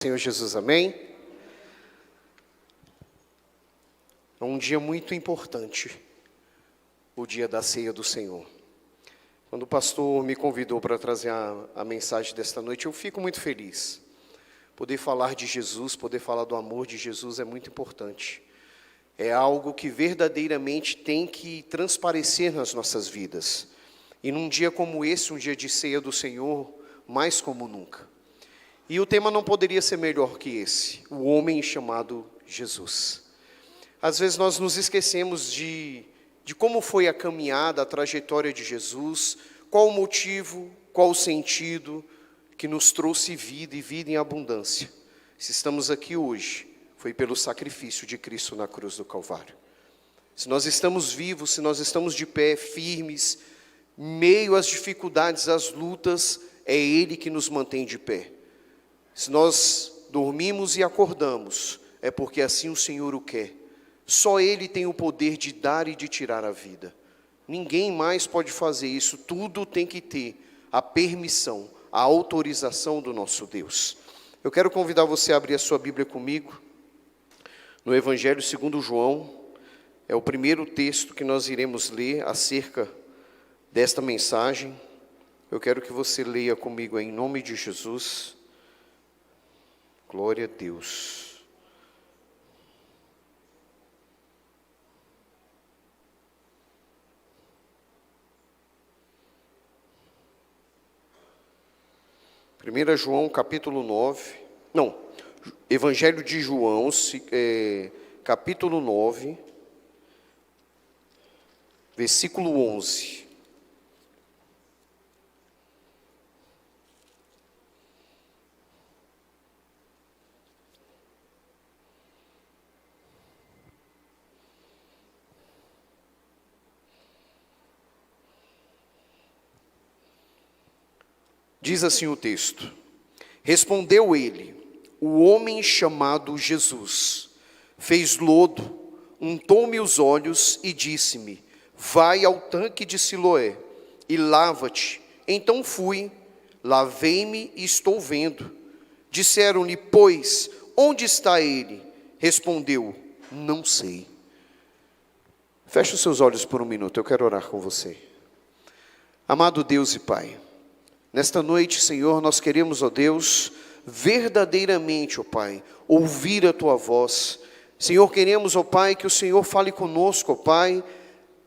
Senhor Jesus, amém? É um dia muito importante, o dia da ceia do Senhor. Quando o pastor me convidou para trazer a mensagem desta noite, eu fico muito feliz. Poder falar de Jesus, poder falar do amor de Jesus é muito importante. É algo que verdadeiramente tem que transparecer nas nossas vidas. E num dia como esse, um dia de ceia do Senhor, mais como nunca. E o tema não poderia ser melhor que esse, o homem chamado Jesus. Às vezes nós nos esquecemos de como foi a caminhada, a trajetória de Jesus, qual o motivo, qual o sentido que nos trouxe vida e vida em abundância. Se estamos aqui hoje, foi pelo sacrifício de Cristo na cruz do Calvário. Se nós estamos vivos, se nós estamos de pé, firmes, meio às dificuldades, às lutas, é Ele que nos mantém de pé. Se nós dormimos e acordamos, é porque assim o Senhor o quer. Só Ele tem o poder de dar e de tirar a vida. Ninguém mais pode fazer isso. Tudo tem que ter a permissão, a autorização do nosso Deus. Eu quero convidar você a abrir a sua Bíblia comigo, no Evangelho segundo João. É o primeiro texto que nós iremos ler acerca desta mensagem. Eu quero que você leia comigo em nome de Jesus. Glória a Deus. Primeira João capítulo 9, Evangelho de João, capítulo 9, versículo 11. Diz assim o texto: respondeu ele, o homem chamado Jesus, fez lodo, untou-me os olhos e disse-me, vai ao tanque de Siloé e lava-te. Então fui, lavei-me e estou vendo. Disseram-lhe, pois, onde está ele? Respondeu, não sei. Feche os seus olhos por um minuto, eu quero orar com você. Amado Deus e Pai, nesta noite, Senhor, nós queremos, ó Deus, verdadeiramente, ó Pai, ouvir a Tua voz. Senhor, queremos, ó Pai, que o Senhor fale conosco, ó Pai,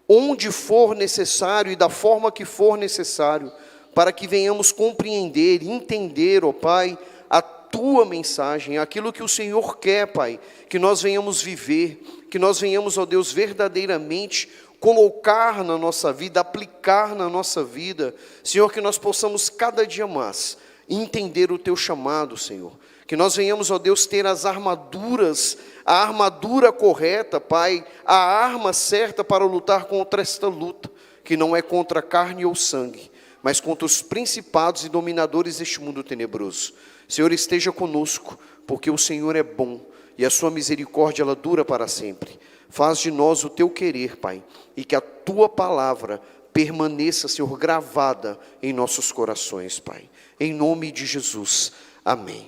onde for necessário e da forma que for necessário, para que venhamos compreender, entender, ó Pai, a Tua mensagem, aquilo que o Senhor quer, Pai, que nós venhamos viver, que nós venhamos, ó Deus, verdadeiramente colocar na nossa vida, aplicar na nossa vida, Senhor, que nós possamos cada dia mais entender o Teu chamado, Senhor, que nós venhamos, ó Deus, ter as armaduras, a armadura correta, Pai, a arma certa para lutar contra esta luta, que não é contra carne ou sangue, mas contra os principados e dominadores deste mundo tenebroso. Senhor, esteja conosco, porque o Senhor é bom, e a sua misericórdia, ela dura para sempre. Faz de nós o Teu querer, Pai, e que a Tua palavra permaneça, Senhor, gravada em nossos corações, Pai. Em nome de Jesus, amém.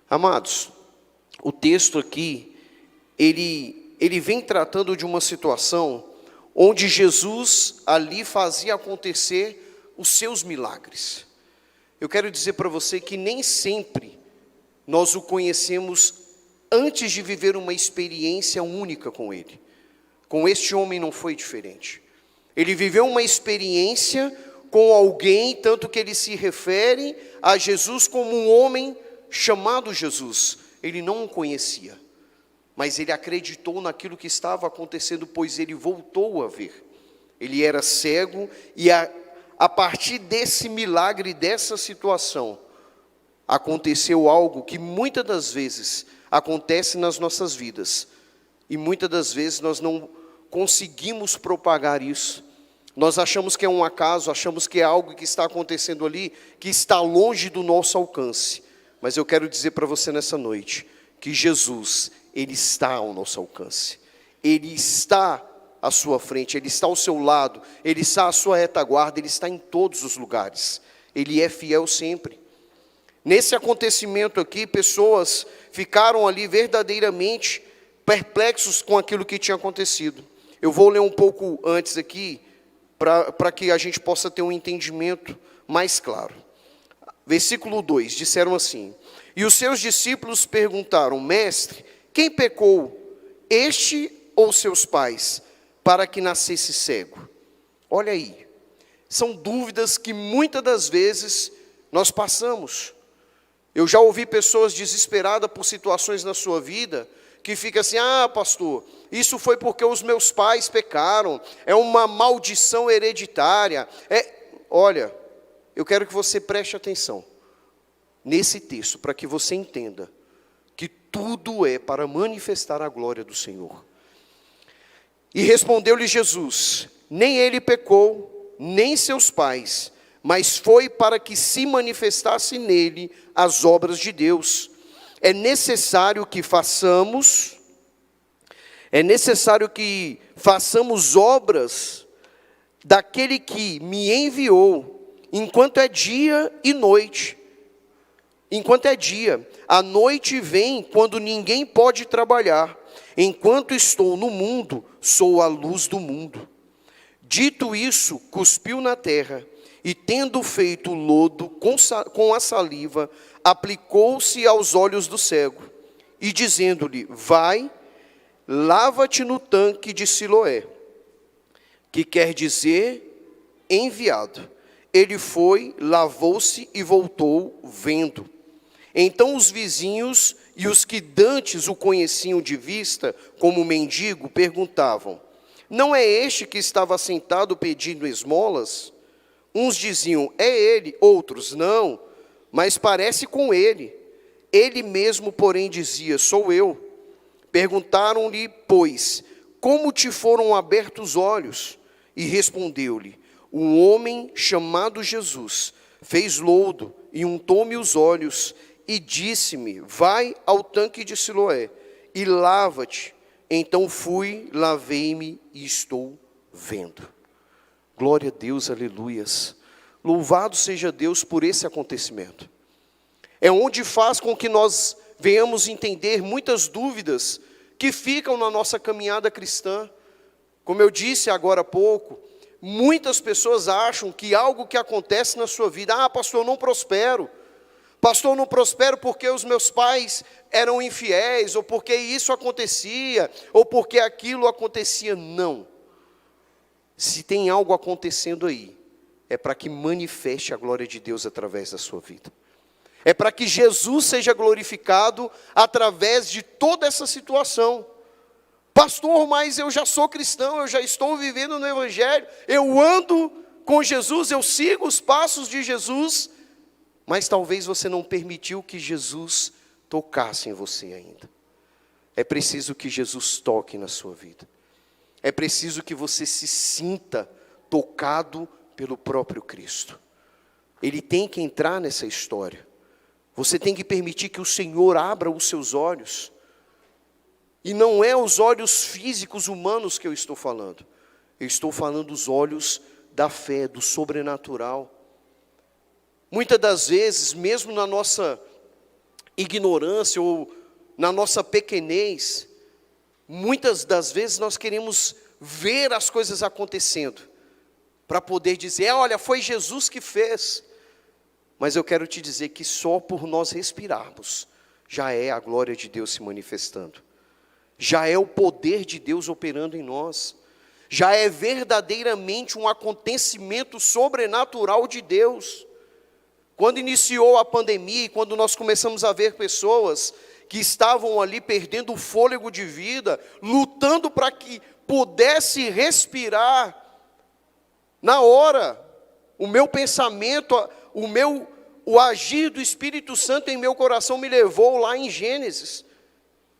Amados, o texto aqui, ele vem tratando de uma situação onde Jesus ali fazia acontecer os seus milagres. Eu quero dizer para você que nem sempre nós o conhecemos antes de viver uma experiência única com Ele. Com este homem não foi diferente. Ele viveu uma experiência com alguém, tanto que ele se refere a Jesus como um homem chamado Jesus. Ele não o conhecia, mas ele acreditou naquilo que estava acontecendo, pois ele voltou a ver. Ele era cego e a partir desse milagre, dessa situação, aconteceu algo que muitas das vezes acontece nas nossas vidas, e muitas das vezes nós não conseguimos propagar isso. Nós achamos que é um acaso, achamos que é algo que está acontecendo ali, que está longe do nosso alcance. Mas eu quero dizer para você nessa noite, que Jesus, Ele está ao nosso alcance. Ele está à sua frente, Ele está ao seu lado, Ele está à sua retaguarda, Ele está em todos os lugares. Ele é fiel sempre. Nesse acontecimento aqui, pessoas ficaram ali verdadeiramente perplexos com aquilo que tinha acontecido. Eu vou ler um pouco antes aqui, para que a gente possa ter um entendimento mais claro. Versículo 2, disseram assim: e os seus discípulos perguntaram: mestre, quem pecou, este ou seus pais, para que nascesse cego? Olha aí, são dúvidas que muitas das vezes nós passamos. Eu já ouvi pessoas desesperadas por situações na sua vida, que fica assim: ah, pastor, isso foi porque os meus pais pecaram, é uma maldição hereditária. Olha, eu quero que você preste atenção nesse texto, para que você entenda que tudo é para manifestar a glória do Senhor. E respondeu-lhe Jesus: nem ele pecou, nem seus pais, mas foi para que se manifestasse nele as obras de Deus. É necessário que façamos obras daquele que me enviou, enquanto é dia e noite. Enquanto é dia, a noite vem quando ninguém pode trabalhar. Enquanto estou no mundo, sou a luz do mundo. Dito isso, cuspiu na terra, e tendo feito lodo com a saliva, aplicou-se aos olhos do cego, e dizendo-lhe: vai, lava-te no tanque de Siloé, que quer dizer enviado. Ele foi, lavou-se e voltou vendo. Então os vizinhos e os que dantes o conheciam de vista como mendigo perguntavam: não é este que estava sentado pedindo esmolas? Uns diziam: é ele, outros: não, mas parece com ele. Ele mesmo, porém, dizia: sou eu. Perguntaram-lhe, pois, como te foram abertos os olhos? E respondeu-lhe: um homem chamado Jesus fez lodo e untou-me os olhos e disse-me: vai ao tanque de Siloé e lava-te. Então fui, lavei-me e estou vendo. Glória a Deus, aleluias. Louvado seja Deus por esse acontecimento. É onde faz com que nós venhamos entender muitas dúvidas que ficam na nossa caminhada cristã. Como eu disse agora há pouco, muitas pessoas acham que algo que acontece na sua vida: ah, pastor, eu não prospero. Pastor, eu não prospero porque os meus pais eram infiéis, ou porque isso acontecia, ou porque aquilo acontecia. Não. Se tem algo acontecendo aí, é para que manifeste a glória de Deus através da sua vida. É para que Jesus seja glorificado através de toda essa situação. Pastor, mas eu já sou cristão, eu já estou vivendo no Evangelho, eu ando com Jesus, eu sigo os passos de Jesus, mas talvez você não permitiu que Jesus tocasse em você ainda. É preciso que Jesus toque na sua vida. É preciso que você se sinta tocado pelo próprio Cristo. Ele tem que entrar nessa história. Você tem que permitir que o Senhor abra os seus olhos. E não é os olhos físicos humanos que eu estou falando. Eu estou falando dos olhos da fé, do sobrenatural. Muitas das vezes, mesmo na nossa ignorância ou na nossa pequenez, muitas das vezes nós queremos ver as coisas acontecendo, para poder dizer: olha, foi Jesus que fez. Mas eu quero te dizer que só por nós respirarmos, já é a glória de Deus se manifestando. Já é o poder de Deus operando em nós. Já é verdadeiramente um acontecimento sobrenatural de Deus. Quando iniciou a pandemia, e quando nós começamos a ver pessoas que estavam ali perdendo o fôlego de vida, lutando para que pudesse respirar, na hora, o meu pensamento, o agir do Espírito Santo em meu coração me levou lá em Gênesis,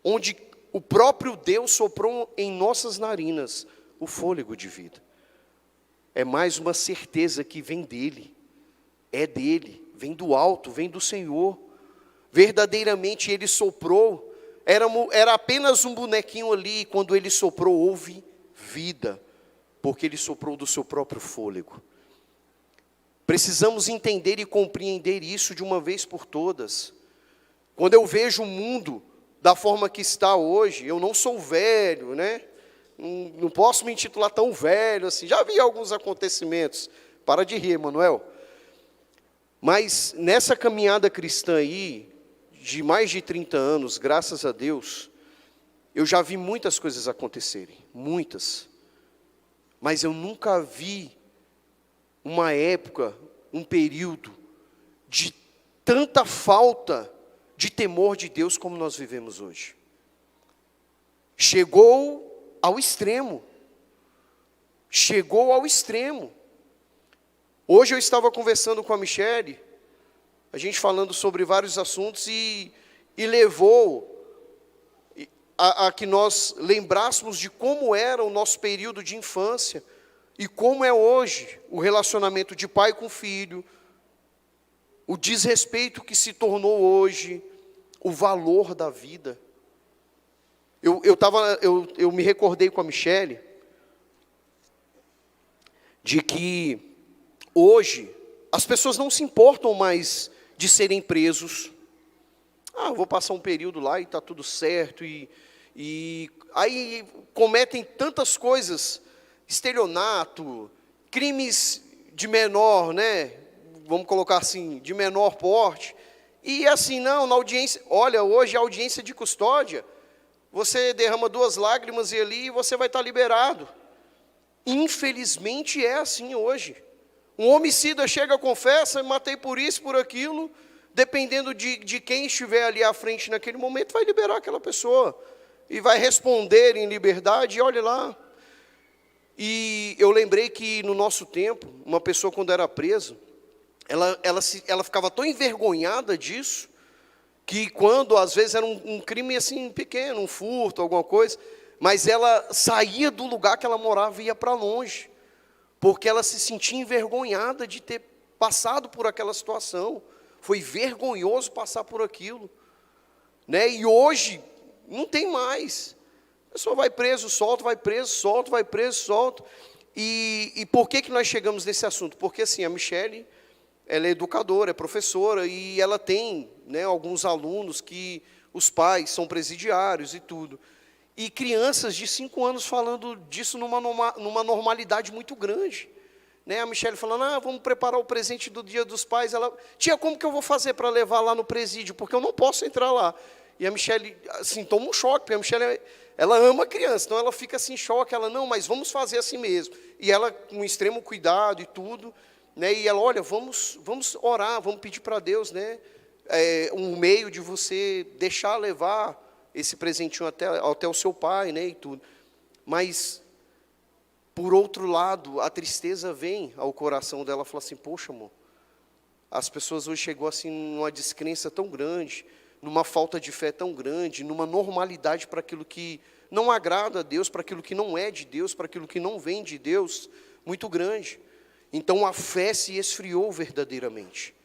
onde o próprio Deus soprou em nossas narinas o fôlego de vida. É mais uma certeza que vem dele, é dele, vem do alto, vem do Senhor. Verdadeiramente ele soprou, era apenas um bonequinho ali, e quando ele soprou houve vida, porque ele soprou do seu próprio fôlego. Precisamos entender e compreender isso de uma vez por todas. Quando eu vejo o mundo da forma que está hoje, eu não sou velho, né? Não posso me intitular tão velho assim. Já vi alguns acontecimentos. Para de rir, Manuel. Mas nessa caminhada cristã aí, de mais de 30 anos, graças a Deus, eu já vi muitas coisas acontecerem, muitas. Mas eu nunca vi uma época, um período de tanta falta de temor de Deus como nós vivemos hoje. Chegou ao extremo. Chegou ao extremo. Hoje eu estava conversando com a Michele, a gente falando sobre vários assuntos e levou a que nós lembrássemos de como era o nosso período de infância e como é hoje o relacionamento de pai com filho, o desrespeito que se tornou hoje, o valor da vida. Eu me recordei com a Michele de que hoje as pessoas não se importam mais de serem presos. Eu vou passar um período lá e está tudo certo. E aí cometem tantas coisas, estelionato, crimes de menor, né? Vamos colocar assim, de menor porte. E assim, não, na audiência, olha, hoje a audiência de custódia, você derrama 2 lágrimas e ali você vai estar liberado. Infelizmente é assim hoje. Um homicida chega, confessa, matei por isso, por aquilo, dependendo de quem estiver ali à frente naquele momento, vai liberar aquela pessoa. E vai responder em liberdade, e olha lá. E eu lembrei que no nosso tempo, uma pessoa quando era presa, ela ficava tão envergonhada disso, que quando às vezes era um crime assim pequeno, um furto, alguma coisa, mas ela saía do lugar que ela morava e ia para longe, porque ela se sentia envergonhada de ter passado por aquela situação. Foi vergonhoso passar por aquilo, né? E hoje não tem mais. A pessoa vai preso, solta, vai preso, solta, vai preso, solta. E por que nós chegamos nesse assunto? Porque assim, a Michele, ela é educadora, é professora, e ela tem, né, alguns alunos que os pais são presidiários e tudo. E crianças de 5 anos falando disso numa normalidade muito grande. Né? A Michele falando, vamos preparar o presente do Dia dos Pais. Ela, tia, como que eu vou fazer para levar lá no presídio? Porque eu não posso entrar lá. E a Michele, assim, toma um choque, porque a Michele, ela ama a criança, então ela fica assim em choque, ela, não, mas vamos fazer assim mesmo. E ela, com extremo cuidado e tudo, né? E ela, olha, vamos orar, vamos pedir para Deus, né? Um meio de você deixar levar esse presentinho até o seu pai, né, e tudo. Mas, por outro lado, a tristeza vem ao coração dela, fala assim, poxa, amor, as pessoas hoje chegou assim numa descrença tão grande, numa falta de fé tão grande, numa normalidade para aquilo que não agrada a Deus, para aquilo que não é de Deus, para aquilo que não vem de Deus, muito grande. Então a fé se esfriou verdadeiramente.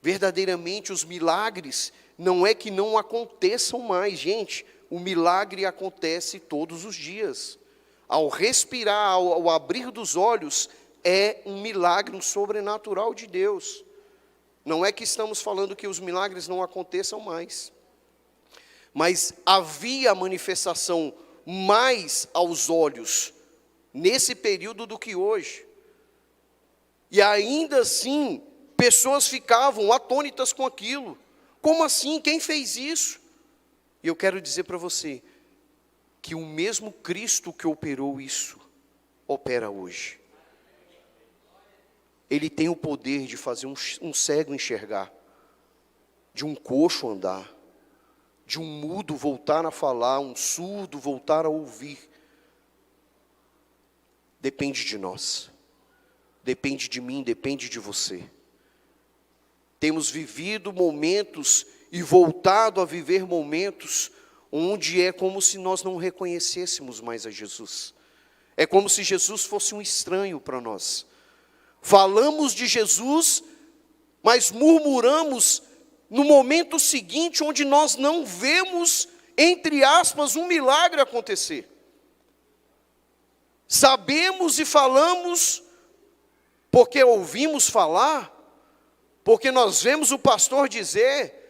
Verdadeiramente os milagres não é que não aconteçam mais, gente, o milagre acontece todos os dias. Ao respirar, ao abrir dos olhos, é um milagre, um sobrenatural de Deus. Não é que estamos falando que os milagres não aconteçam mais. Mas havia manifestação mais aos olhos nesse período do que hoje. E ainda assim, pessoas ficavam atônitas com aquilo. Como assim? Quem fez isso? E eu quero dizer para você que o mesmo Cristo que operou isso, opera hoje. Ele tem o poder de fazer um cego enxergar, de um coxo andar, de um mudo voltar a falar, um surdo voltar a ouvir. Depende de nós, depende de mim, depende de você. Temos vivido momentos e voltado a viver momentos onde é como se nós não reconhecêssemos mais a Jesus. É como se Jesus fosse um estranho para nós. Falamos de Jesus, mas murmuramos no momento seguinte, onde nós não vemos, entre aspas, um milagre acontecer. Sabemos e falamos porque ouvimos falar, porque nós vemos o pastor dizer.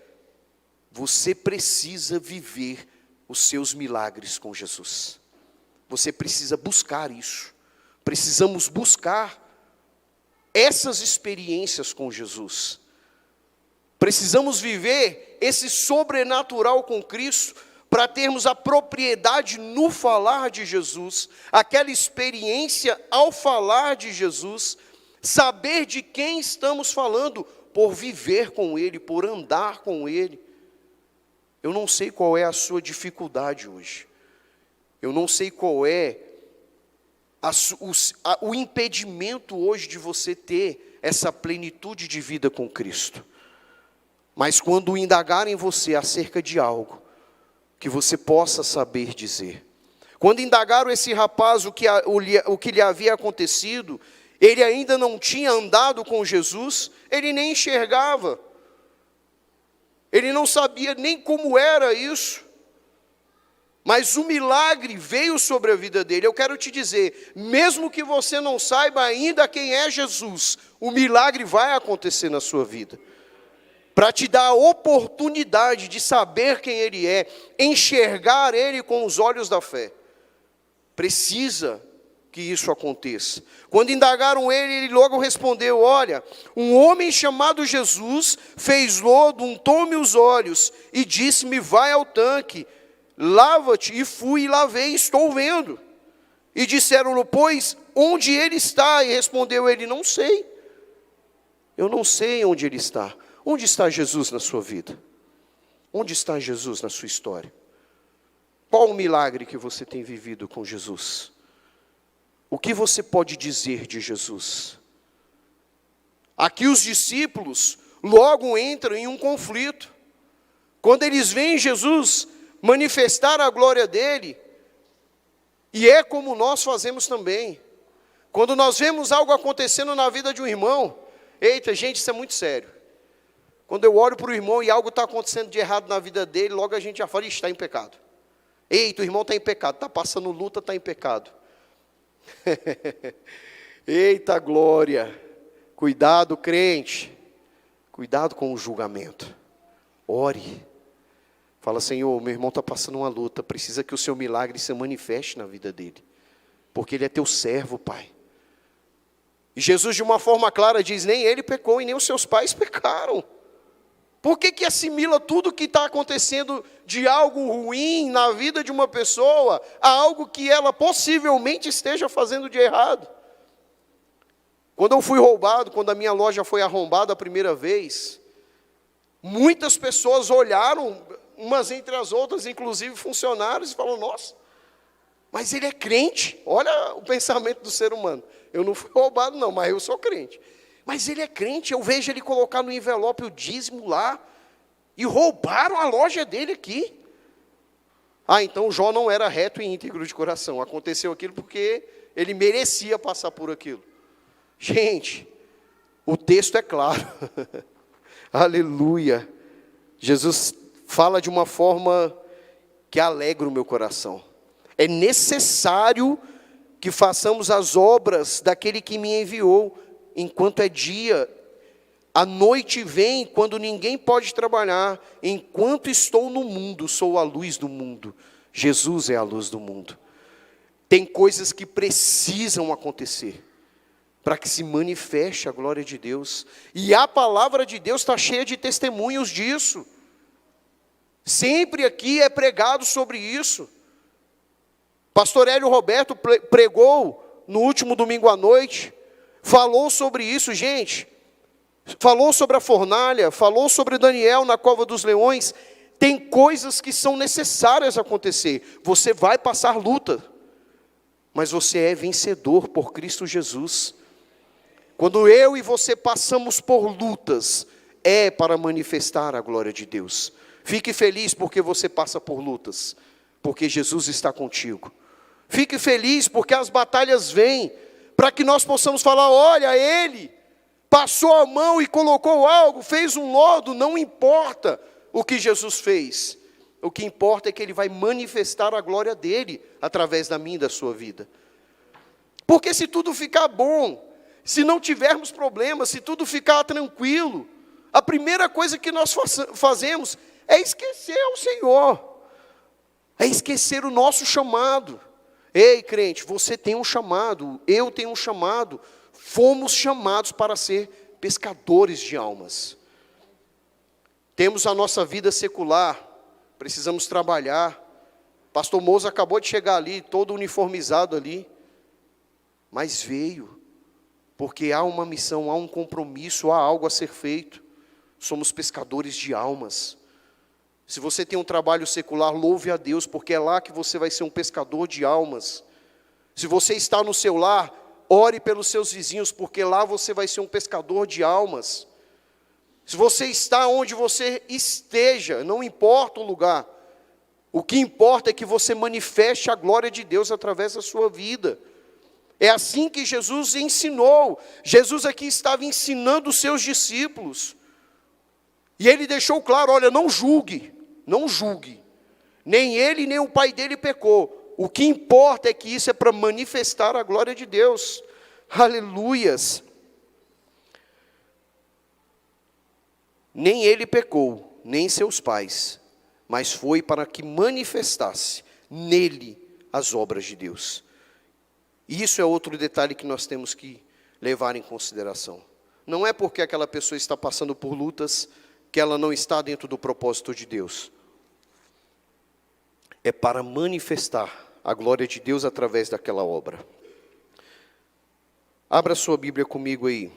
Você precisa viver os seus milagres com Jesus. Você precisa buscar isso. Precisamos buscar essas experiências com Jesus. Precisamos viver esse sobrenatural com Cristo, para termos a propriedade no falar de Jesus, aquela experiência ao falar de Jesus, saber de quem estamos falando, por viver com Ele, por andar com Ele. Eu não sei qual é a sua dificuldade hoje. Eu não sei qual é o impedimento hoje de você ter essa plenitude de vida com Cristo. Mas quando indagarem em você acerca de algo, que você possa saber dizer. Quando indagaram esse rapaz o que lhe havia acontecido, ele ainda não tinha andado com Jesus, ele nem enxergava. Ele não sabia nem como era isso. Mas o milagre veio sobre a vida dele. Eu quero te dizer, mesmo que você não saiba ainda quem é Jesus, o milagre vai acontecer na sua vida. Para te dar a oportunidade de saber quem Ele é, enxergar Ele com os olhos da fé. Precisa que isso aconteça. Quando indagaram ele logo respondeu: olha, um homem chamado Jesus fez lodo, untou-me os olhos e disse-me: vai ao tanque, lava-te. E fui e lavei, estou vendo. E disseram-lhe: pois, onde ele está? E respondeu ele: não sei. Eu não sei onde ele está. Onde está Jesus na sua vida? Onde está Jesus na sua história? Qual o milagre que você tem vivido com Jesus? O que você pode dizer de Jesus? Aqui os discípulos logo entram em um conflito. Quando eles veem Jesus manifestar a glória dele, e é como nós fazemos também. Quando nós vemos algo acontecendo na vida de um irmão, eita, gente, isso é muito sério. Quando eu olho para o irmão e algo está acontecendo de errado na vida dele, logo a gente já fala: está em pecado. Eita, o irmão está em pecado, está passando luta, está em pecado. Eita glória, cuidado crente, cuidado com o julgamento. Ore, fala: Senhor, meu irmão está passando uma luta, precisa que o seu milagre se manifeste na vida dele, porque ele é teu servo, Pai. E Jesus de uma forma clara diz: nem ele pecou e nem os seus pais pecaram. Por que assimila tudo que está acontecendo de algo ruim na vida de uma pessoa a algo que ela possivelmente esteja fazendo de errado? Quando eu fui roubado, quando a minha loja foi arrombada a primeira vez, muitas pessoas olharam umas entre as outras, inclusive funcionários, e falaram: nossa, mas ele é crente. Olha o pensamento do ser humano. Eu não fui roubado não, mas eu sou crente. Mas ele é crente, eu vejo ele colocar no envelope o dízimo lá, e roubaram a loja dele aqui. Ah, então Jó não era reto e íntegro de coração. Aconteceu aquilo porque ele merecia passar por aquilo. Gente, o texto é claro. Aleluia. Jesus fala de uma forma que alegra o meu coração. É necessário que façamos as obras daquele que me enviou, enquanto é dia. A noite vem quando ninguém pode trabalhar. Enquanto estou no mundo, sou a luz do mundo. Jesus é a luz do mundo. Tem coisas que precisam acontecer para que se manifeste a glória de Deus. E a palavra de Deus está cheia de testemunhos disso. Sempre aqui é pregado sobre isso. Pastor Hélio Roberto pregou no último domingo à noite. Falou sobre isso, gente. Falou sobre a fornalha, falou sobre Daniel na cova dos leões. Tem coisas que são necessárias acontecer. Você vai passar luta, mas você é vencedor por Cristo Jesus. Quando eu e você passamos por lutas, é para manifestar a glória de Deus. Fique feliz porque você passa por lutas, porque Jesus está contigo. Fique feliz porque as batalhas vêm, para que nós possamos falar: olha, ele passou a mão e colocou algo, fez um lodo. Não importa o que Jesus fez, o que importa é que ele vai manifestar a glória dele, através da minha e da sua vida. Porque se tudo ficar bom, se não tivermos problemas, se tudo ficar tranquilo, a primeira coisa que nós fazemos é esquecer o Senhor, é esquecer o nosso chamado. Ei, crente, você tem um chamado, eu tenho um chamado, fomos chamados para ser pescadores de almas. Temos a nossa vida secular, precisamos trabalhar. Pastor Moza acabou de chegar ali, todo uniformizado ali, mas veio, porque há uma missão, há um compromisso, há algo a ser feito. Somos pescadores de almas. Se você tem um trabalho secular, louve a Deus, porque é lá que você vai ser um pescador de almas. Se você está no seu lar, ore pelos seus vizinhos, porque lá você vai ser um pescador de almas. Se você está onde você esteja, não importa o lugar, o que importa é que você manifeste a glória de Deus através da sua vida. É assim que Jesus ensinou. Jesus aqui estava ensinando os seus discípulos. E ele deixou claro, olha, não julgue, não julgue. Nem ele, nem o pai dele pecou. O que importa é que isso é para manifestar a glória de Deus. Aleluias. Nem ele pecou, nem seus pais, mas foi para que manifestasse nele as obras de Deus. E isso é outro detalhe que nós temos que levar em consideração. Não é porque aquela pessoa está passando por lutas que ela não está dentro do propósito de Deus. É para manifestar a glória de Deus através daquela obra. Abra sua Bíblia comigo aí.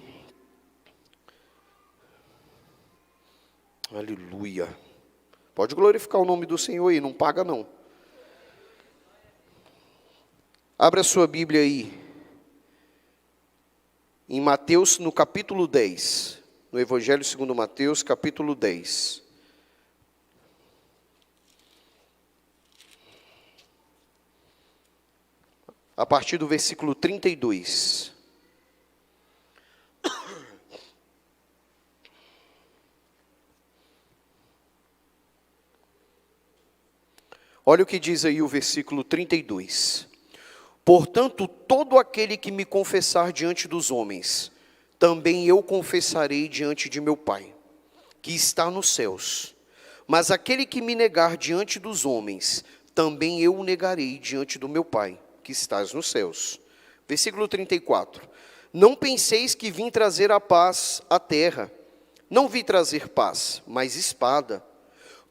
Aleluia. Pode glorificar o nome do Senhor aí, não paga não. Abra sua Bíblia aí. Em Mateus, no capítulo 10. No Evangelho segundo Mateus, capítulo 10. A partir do versículo 32. Olha o que diz aí o versículo 32. Portanto, todo aquele que me confessar diante dos homens, também eu confessarei diante de meu Pai, que está nos céus. Mas aquele que me negar diante dos homens, também eu o negarei diante do meu Pai, que estás nos céus. Versículo 34. Não penseis que vim trazer a paz à terra. Não vim trazer paz, mas espada.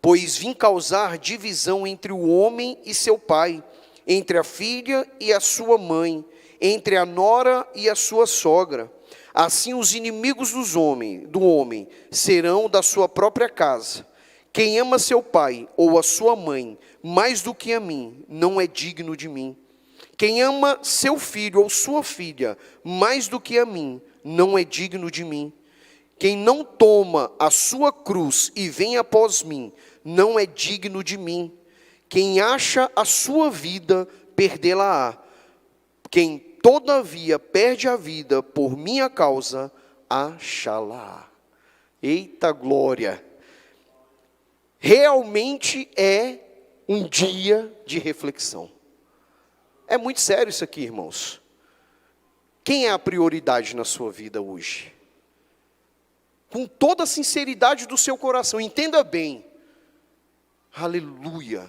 Pois vim causar divisão entre o homem e seu pai, entre a filha e a sua mãe, entre a nora e a sua sogra. Assim os inimigos do homem serão da sua própria casa. Quem ama seu pai ou a sua mãe mais do que a mim, não é digno de mim. Quem ama seu filho ou sua filha mais do que a mim, não é digno de mim. Quem não toma a sua cruz e vem após mim, não é digno de mim. Quem acha a sua vida, perdê-la-á. Quem todavia perde a vida por minha causa, achá-la. Eita glória! Realmente é um dia de reflexão. É muito sério isso aqui, irmãos. Quem é a prioridade na sua vida hoje? Com toda a sinceridade do seu coração, entenda bem. Aleluia.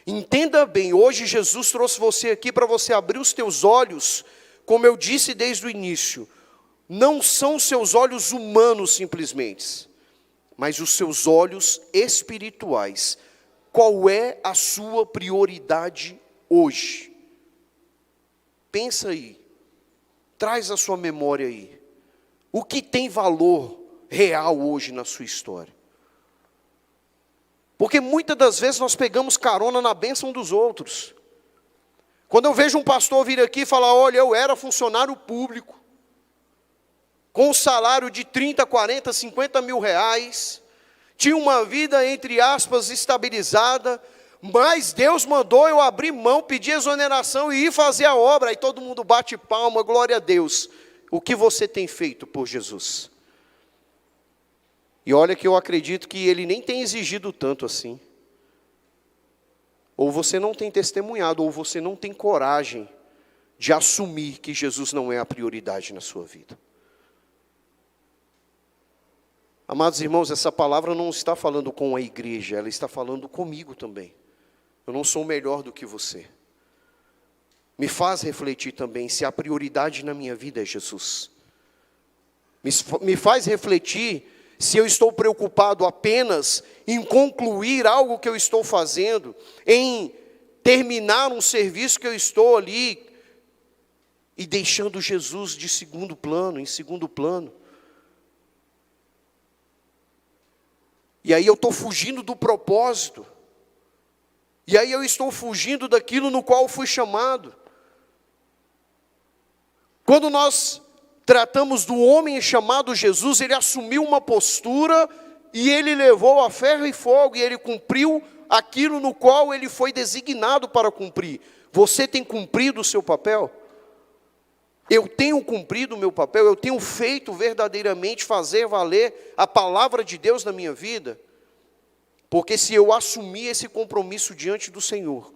Entenda bem, hoje Jesus trouxe você aqui para você abrir os teus olhos, como eu disse desde o início, não são os seus olhos humanos simplesmente, mas os seus olhos espirituais. Qual é a sua prioridade hoje? Pensa aí, traz a sua memória aí, o que tem valor real hoje na sua história? Porque muitas das vezes nós pegamos carona na bênção dos outros. Quando eu vejo um pastor vir aqui e falar, olha, eu era funcionário público, com um salário de 30, 40, 50 mil reais, tinha uma vida, entre aspas, estabilizada, mas Deus mandou eu abrir mão, pedir exoneração e ir fazer a obra, aí todo mundo bate palma, glória a Deus. O que você tem feito por Jesus? E olha que eu acredito que ele nem tem exigido tanto assim. Ou você não tem testemunhado, ou você não tem coragem de assumir que Jesus não é a prioridade na sua vida. Amados irmãos, essa palavra não está falando com a igreja, ela está falando comigo também. Eu não sou melhor do que você. Me faz refletir também se a prioridade na minha vida é Jesus. Me faz refletir se eu estou preocupado apenas em concluir algo que eu estou fazendo, em terminar um serviço que eu estou ali, e deixando Jesus de segundo plano, em segundo plano. E aí eu estou fugindo do propósito. E aí eu estou fugindo daquilo no qual fui chamado. Quando nós tratamos do homem chamado Jesus, ele assumiu uma postura e ele levou a ferro e fogo, e ele cumpriu aquilo no qual ele foi designado para cumprir. Você tem cumprido o seu papel? Eu tenho cumprido o meu papel? Eu tenho feito verdadeiramente fazer valer a palavra de Deus na minha vida? Porque se eu assumir esse compromisso diante do Senhor,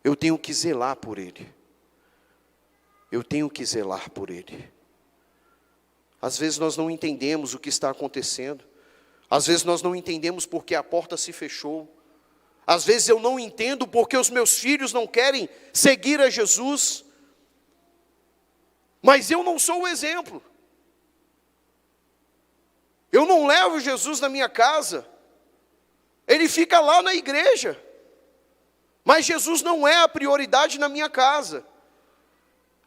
eu tenho que zelar por Ele. Eu tenho que zelar por Ele. Às vezes nós não entendemos o que está acontecendo. Às vezes nós não entendemos porque a porta se fechou. Às vezes eu não entendo porque os meus filhos não querem seguir a Jesus. Mas eu não sou o exemplo. Eu não levo Jesus na minha casa. Ele fica lá na igreja. Mas Jesus não é a prioridade na minha casa.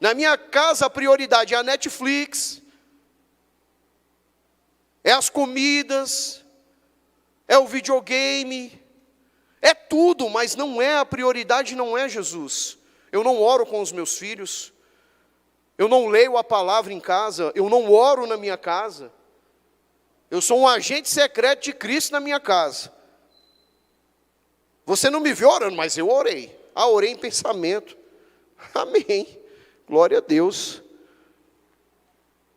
Na minha casa a prioridade é a Netflix, é as comidas, é o videogame, é tudo, mas não é a prioridade, não é Jesus. Eu não oro com os meus filhos, eu não leio a palavra em casa, eu não oro na minha casa. Eu sou um agente secreto de Cristo na minha casa. Você não me viu orando, mas eu orei. Orei em pensamento. Amém. Glória a Deus.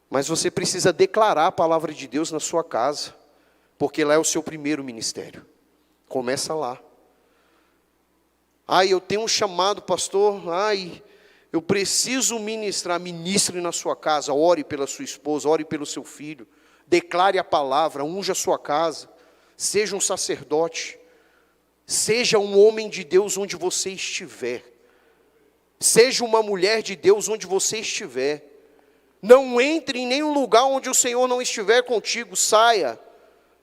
Mas você precisa declarar a palavra de Deus na sua casa, porque lá é o seu primeiro ministério. Começa lá. Eu tenho um chamado, pastor. Eu preciso ministrar. Ministre na sua casa. Ore pela sua esposa, ore pelo seu filho. Declare a palavra, unja a sua casa. Seja um sacerdote. Seja um homem de Deus onde você estiver. Seja uma mulher de Deus onde você estiver. Não entre em nenhum lugar onde o Senhor não estiver contigo. Saia.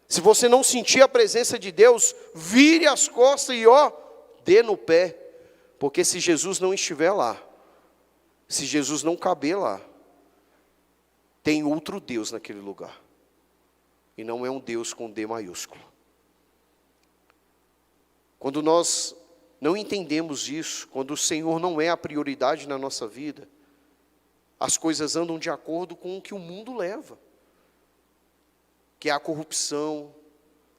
Se você não sentir a presença de Deus, vire as costas e dê no pé. Porque se Jesus não estiver lá, se Jesus não caber lá, tem outro Deus naquele lugar. E não é um Deus com D maiúsculo. Quando nós não entendemos isso, quando o Senhor não é a prioridade na nossa vida, as coisas andam de acordo com o que o mundo leva, que é a corrupção,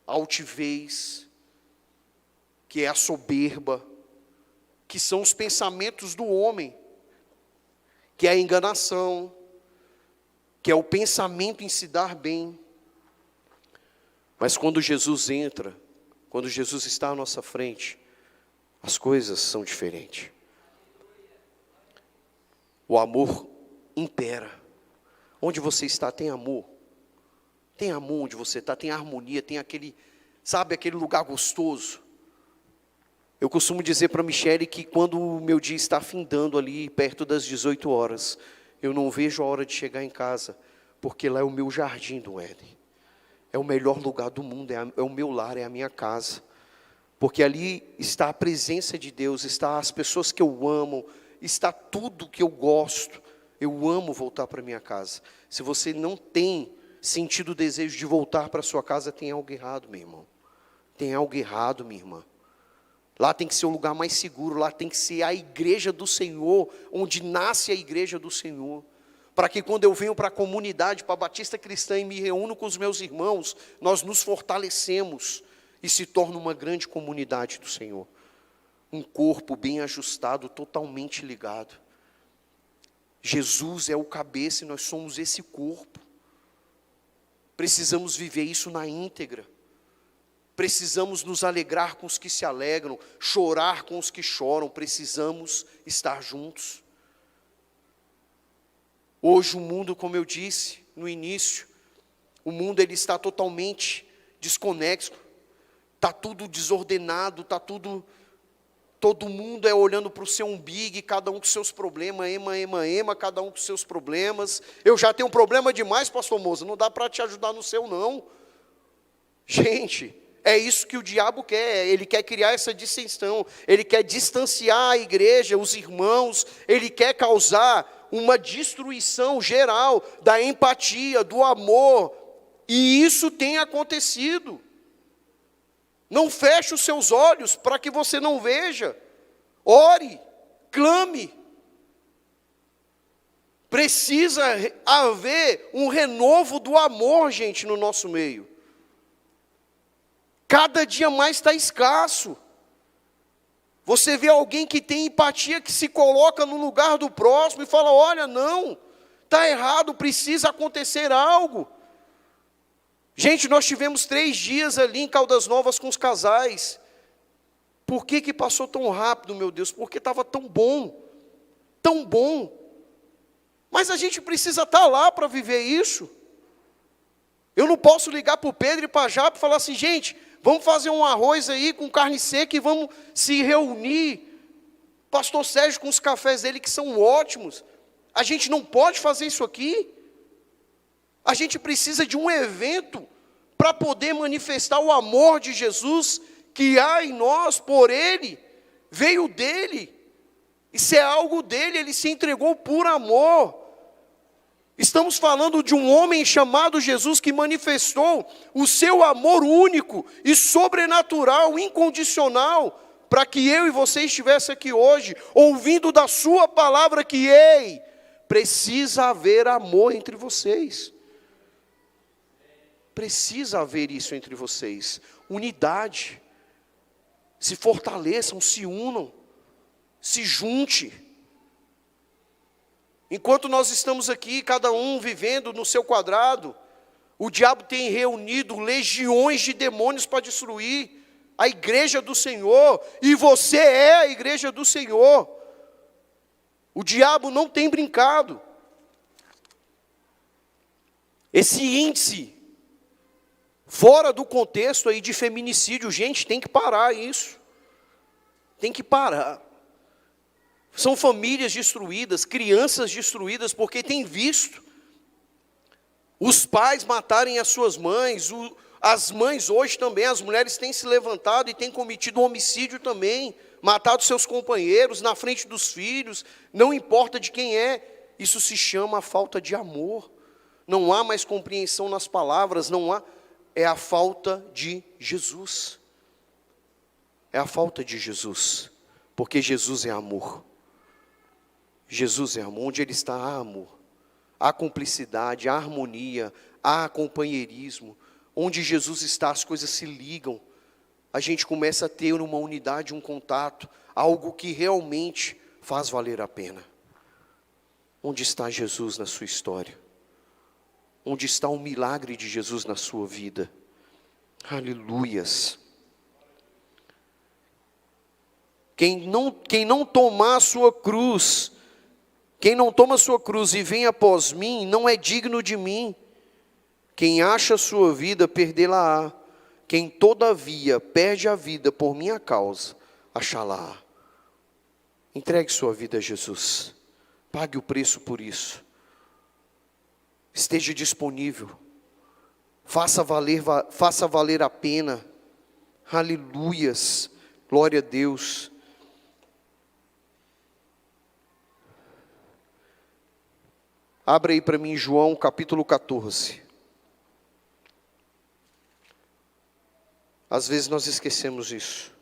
a altivez, que é a soberba, que são os pensamentos do homem, que é a enganação, que é o pensamento em se dar bem. Mas quando Jesus entra, quando Jesus está à nossa frente, as coisas são diferentes. O amor impera. Onde você está tem amor. Tem amor onde você está, tem harmonia, tem aquele lugar gostoso. Eu costumo dizer para a Michele que quando o meu dia está findando ali, perto das 18 horas, eu não vejo a hora de chegar em casa, porque lá é o meu jardim do Éden. É o melhor lugar do mundo, é o meu lar, é a minha casa. Porque ali está a presença de Deus, está as pessoas que eu amo, está tudo que eu gosto. Eu amo voltar para minha casa. Se você não tem sentido o desejo de voltar para sua casa, tem algo errado, meu irmão. Tem algo errado, minha irmã. Lá tem que ser o lugar mais seguro, lá tem que ser a igreja do Senhor, onde nasce a igreja do Senhor. Para que quando eu venho para a comunidade, para a Batista Cristã e me reúno com os meus irmãos, nós nos fortalecemos e se torna uma grande comunidade do Senhor. Um corpo bem ajustado, totalmente ligado. Jesus é o cabeça e nós somos esse corpo. Precisamos viver isso na íntegra. Precisamos nos alegrar com os que se alegram, chorar com os que choram. Precisamos estar juntos. Hoje o mundo, como eu disse no início, o mundo ele está totalmente desconexo, está tudo desordenado, todo mundo é olhando para o seu umbigo, cada um com seus problemas, cada um com seus problemas. Eu já tenho um problema demais, pastor Moza, não dá para te ajudar no seu não. Gente, é isso que o diabo quer, ele quer criar essa dissensão, ele quer distanciar a igreja, os irmãos, ele quer causar uma destruição geral da empatia, do amor, e isso tem acontecido. Não feche os seus olhos para que você não veja. Ore, clame. Precisa haver um renovo do amor, gente, no nosso meio. Cada dia mais está escasso. Você vê alguém que tem empatia, que se coloca no lugar do próximo e fala, olha, não, está errado, precisa acontecer algo. Gente, nós tivemos 3 dias ali em Caldas Novas com os casais. Por que passou tão rápido, meu Deus? Porque estava tão bom, tão bom. Mas a gente precisa estar lá para viver isso. Eu não posso ligar para o Pedro e para a Japa e falar assim, gente, vamos fazer um arroz aí com carne seca e vamos se reunir. Pastor Sérgio com os cafés dele que são ótimos. A gente não pode fazer isso aqui. A gente precisa de um evento para poder manifestar o amor de Jesus que há em nós por Ele, veio dEle. Isso é algo dEle, Ele se entregou por amor. Estamos falando de um homem chamado Jesus que manifestou o seu amor único e sobrenatural, incondicional, para que eu e você estivesse aqui hoje, ouvindo da sua palavra que, ei, precisa haver amor entre vocês. Precisa haver isso entre vocês, unidade, se fortaleçam, se unam, se junte. Enquanto nós estamos aqui, cada um vivendo no seu quadrado, o diabo tem reunido legiões de demônios para destruir a igreja do Senhor, e você é a igreja do Senhor. O diabo não tem brincado. Esse índice fora do contexto aí de feminicídio, gente, tem que parar isso. Tem que parar. São famílias destruídas, crianças destruídas, porque tem visto os pais matarem as suas mães, as mães hoje também, as mulheres têm se levantado e têm cometido homicídio também, matado seus companheiros na frente dos filhos, não importa de quem é, isso se chama falta de amor. Não há mais compreensão nas palavras, não há. É a falta de Jesus. É a falta de Jesus. Porque Jesus é amor. Jesus é amor. Onde Ele está, há amor. Há cumplicidade, há harmonia, há companheirismo. Onde Jesus está, as coisas se ligam. A gente começa a ter uma unidade, um contato. Algo que realmente faz valer a pena. Onde está Jesus na sua história? Onde está o milagre de Jesus na sua vida? Aleluias. Quem não tomar a sua cruz, quem não toma a sua cruz e vem após mim, não é digno de mim. Quem acha a sua vida, perdê-la-á. Quem todavia perde a vida por minha causa, achá-la-á. Entregue sua vida a Jesus. Pague o preço por isso. Esteja disponível, faça valer a pena, aleluias, glória a Deus. Abra aí para mim João capítulo 14. Às vezes nós esquecemos isso,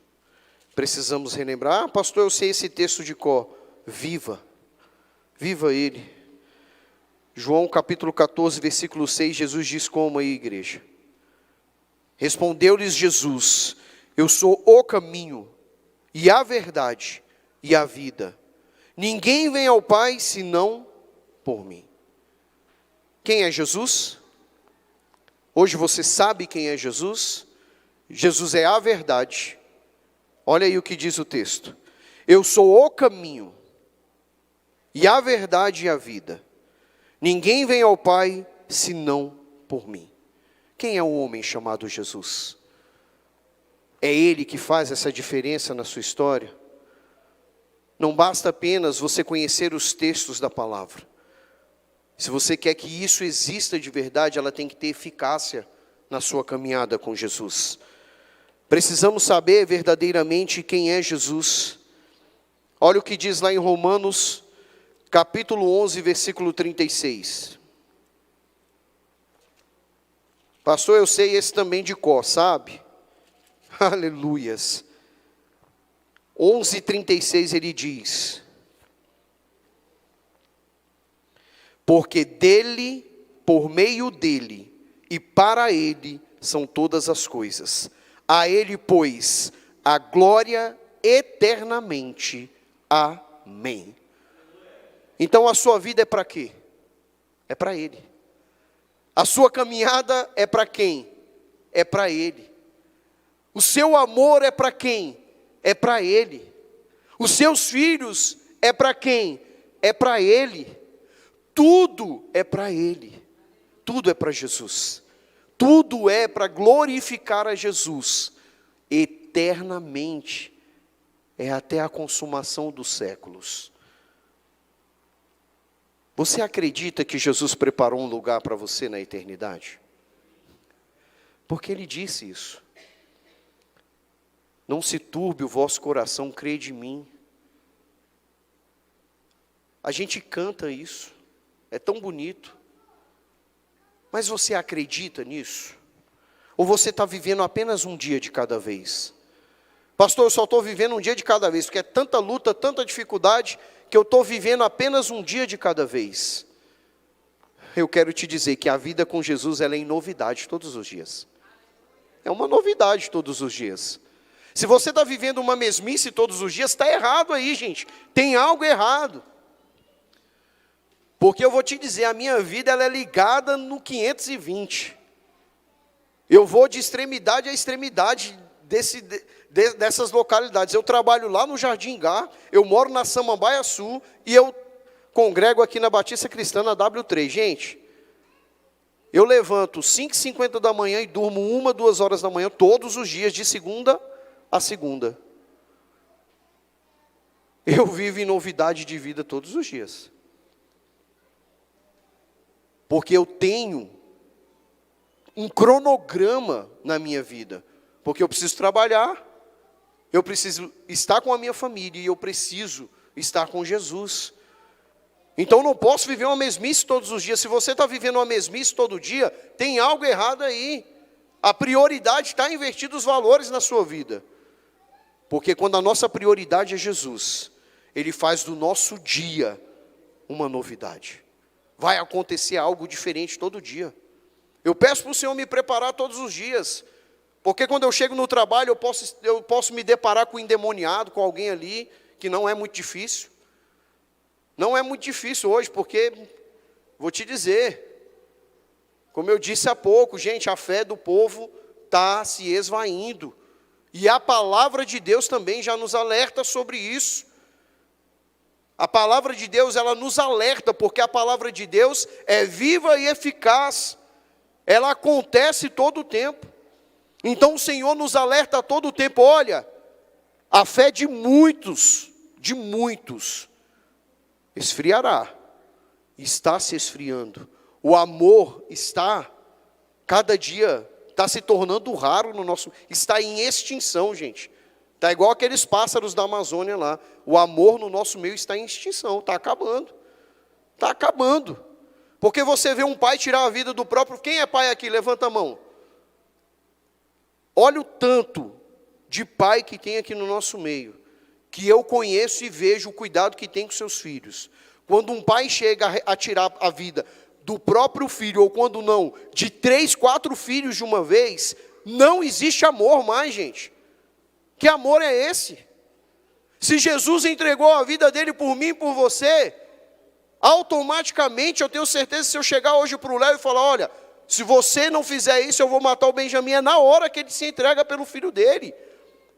precisamos relembrar, pastor, eu sei esse texto de cor, viva ele. João capítulo 14, versículo 6, Jesus diz como aí, igreja? Respondeu-lhes Jesus, eu sou o caminho, e a verdade, e a vida. Ninguém vem ao Pai, senão por mim. Quem é Jesus? Hoje você sabe quem é Jesus? Jesus é a verdade. Olha aí o que diz o texto. Eu sou o caminho, e a verdade e a vida. Ninguém vem ao Pai senão por mim. Quem é o homem chamado Jesus? É Ele que faz essa diferença na sua história? Não basta apenas você conhecer os textos da palavra. Se você quer que isso exista de verdade, ela tem que ter eficácia na sua caminhada com Jesus. Precisamos saber verdadeiramente quem é Jesus. Olha o que diz lá em Romanos, capítulo 11, versículo 36. Pastor, eu sei esse também de cor, sabe? Aleluias. 11:36 ele diz: porque dele, por meio dele e para ele são todas as coisas. A ele, pois, a glória eternamente. Amém. Então a sua vida é para quê? É para Ele. A sua caminhada é para quem? É para Ele. O seu amor é para quem? É para Ele. Os seus filhos é para quem? É para Ele. Tudo é para Ele. Tudo é para Jesus. Tudo é para glorificar a Jesus eternamente. É até a consumação dos séculos. Você acredita que Jesus preparou um lugar para você na eternidade? Porque Ele disse isso. Não se turbe o vosso coração, crede em mim. A gente canta isso, é tão bonito. Mas você acredita nisso? Ou você está vivendo apenas um dia de cada vez? Pastor, eu só estou vivendo um dia de cada vez, porque é tanta luta, tanta dificuldade, que eu estou vivendo apenas um dia de cada vez. Eu quero te dizer que a vida com Jesus, ela é em novidade todos os dias. É uma novidade todos os dias. Se você está vivendo uma mesmice todos os dias, está errado aí, gente. Tem algo errado. Porque eu vou te dizer, a minha vida ela é ligada no 520. Eu vou de extremidade a extremidade dessas localidades. Eu trabalho lá no Jardim Gá, eu moro na Samambaia Sul e eu congrego aqui na Batista Cristã na W3. Gente, eu levanto 5h50 da manhã e durmo 1, 2 horas da manhã todos os dias, de segunda a segunda. Eu vivo em novidade de vida todos os dias. Porque eu tenho um cronograma na minha vida. Porque eu preciso trabalhar, eu preciso estar com a minha família e eu preciso estar com Jesus. Então eu não posso viver uma mesmice todos os dias. Se você está vivendo uma mesmice todo dia, tem algo errado aí. A prioridade está invertindo os valores na sua vida. Porque quando a nossa prioridade é Jesus, Ele faz do nosso dia uma novidade. Vai acontecer algo diferente todo dia. Eu peço para o Senhor me preparar todos os dias. Porque quando eu chego no trabalho, eu posso me deparar com um endemoniado, com alguém ali, que não é muito difícil. Não é muito difícil hoje, porque, vou te dizer, como eu disse há pouco, gente, a fé do povo está se esvaindo. E a palavra de Deus também já nos alerta sobre isso. A palavra de Deus, ela nos alerta, porque a palavra de Deus é viva e eficaz. Ela acontece todo o tempo. Então o Senhor nos alerta a todo o tempo, olha, a fé de muitos esfriará, está se esfriando. O amor cada dia, está se tornando raro no nosso, está em extinção, gente. Está igual aqueles pássaros da Amazônia lá. O amor no nosso meio está em extinção, está acabando. Está acabando. Porque você vê um pai tirar a vida do próprio, quem é pai aqui? Levanta a mão. Olha o tanto de pai que tem aqui no nosso meio, que eu conheço e vejo o cuidado que tem com seus filhos. Quando um pai chega a tirar a vida do próprio filho, ou quando não, de 3, 4 filhos de uma vez, não existe amor mais, gente. Que amor é esse? Se Jesus entregou a vida dele por mim e por você, automaticamente eu tenho certeza, se eu chegar hoje para o Léo e falar, olha, se você não fizer isso, eu vou matar o Benjamin, é na hora que ele se entrega pelo filho dele,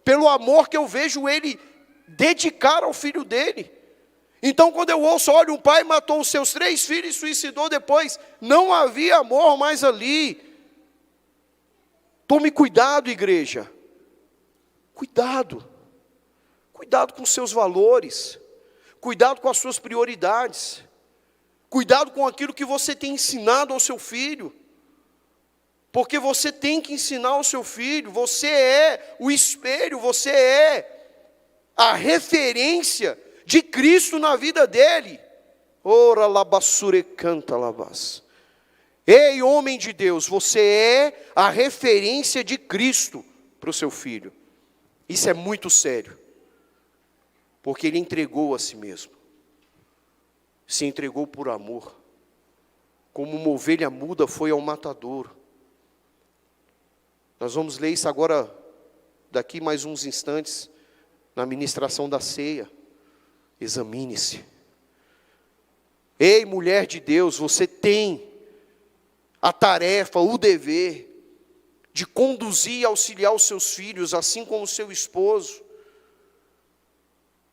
pelo amor que eu vejo ele dedicar ao filho dele. Então, quando eu ouço, olha, um pai matou os seus 3 filhos e suicidou depois, não havia amor mais ali. Tome cuidado, igreja. Cuidado. Cuidado com seus valores. Cuidado com as suas prioridades. Cuidado com aquilo que você tem ensinado ao seu filho. Porque você tem que ensinar ao seu filho. Você é o espelho, você é a referência de Cristo na vida dele. Ora labassure canta labas. Ei, homem de Deus, você é a referência de Cristo para o seu filho. Isso é muito sério. Porque ele entregou a si mesmo. Se entregou por amor. Como uma ovelha muda foi ao matadouro. Nós vamos ler isso agora, daqui mais uns instantes, na ministração da ceia. Examine-se. Ei, mulher de Deus, você tem a tarefa, o dever de conduzir e auxiliar os seus filhos, assim como o seu esposo.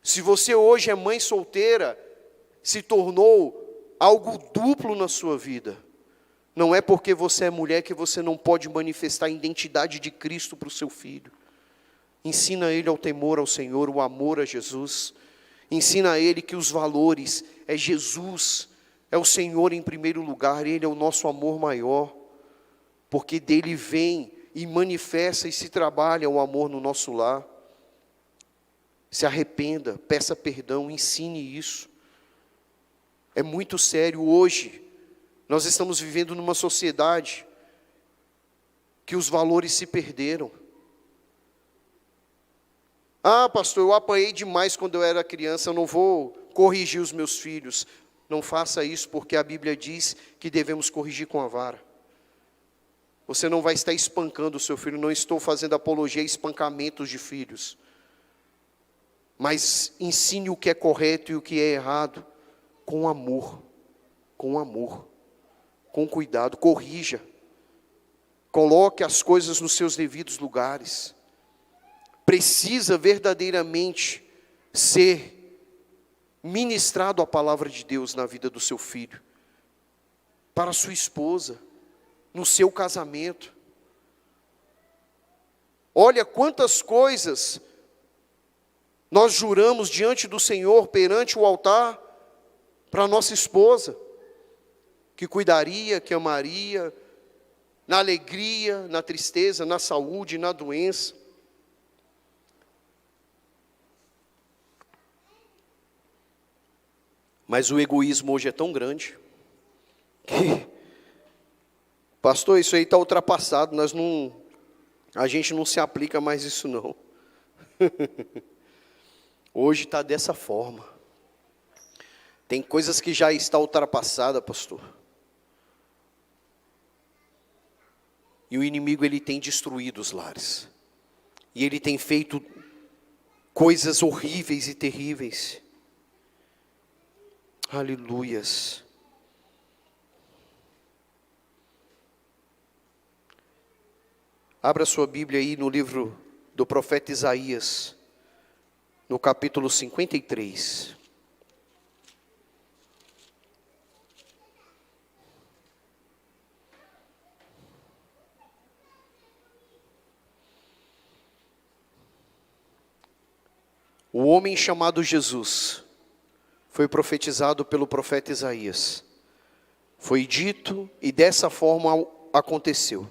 Se você hoje é mãe solteira, se tornou algo duplo na sua vida. Não é porque você é mulher que você não pode manifestar a identidade de Cristo para o seu filho. Ensina ele ao temor ao Senhor, o amor a Jesus. Ensina a ele que os valores é Jesus, é o Senhor em primeiro lugar, Ele é o nosso amor maior, porque dele vem e manifesta e se trabalha o amor no nosso lar. Se arrependa, peça perdão, ensine isso. É muito sério hoje. Nós estamos vivendo numa sociedade que os valores se perderam. Ah, pastor, eu apanhei demais quando eu era criança, eu não vou corrigir os meus filhos. Não faça isso, porque a Bíblia diz que devemos corrigir com a vara. Você não vai estar espancando o seu filho, não estou fazendo apologia a espancamentos de filhos. Mas ensine o que é correto e o que é errado, com amor, com cuidado, corrija. Coloque as coisas nos seus devidos lugares. Precisa verdadeiramente ser ministrado a palavra de Deus na vida do seu filho, para a sua esposa, no seu casamento. Olha quantas coisas nós juramos diante do Senhor, perante o altar, para a nossa esposa, que cuidaria, que amaria, na alegria, na tristeza, na saúde, na doença. Mas o egoísmo hoje é tão grande, que, pastor, isso aí está ultrapassado, a gente não se aplica mais isso não. Hoje está dessa forma. Tem coisas que já está ultrapassada, pastor. E o inimigo, ele tem destruído os lares. E ele tem feito coisas horríveis e terríveis. Aleluias. Abra sua Bíblia aí no livro do profeta Isaías, no capítulo 53. O homem chamado Jesus foi profetizado pelo profeta Isaías. Foi dito e dessa forma aconteceu.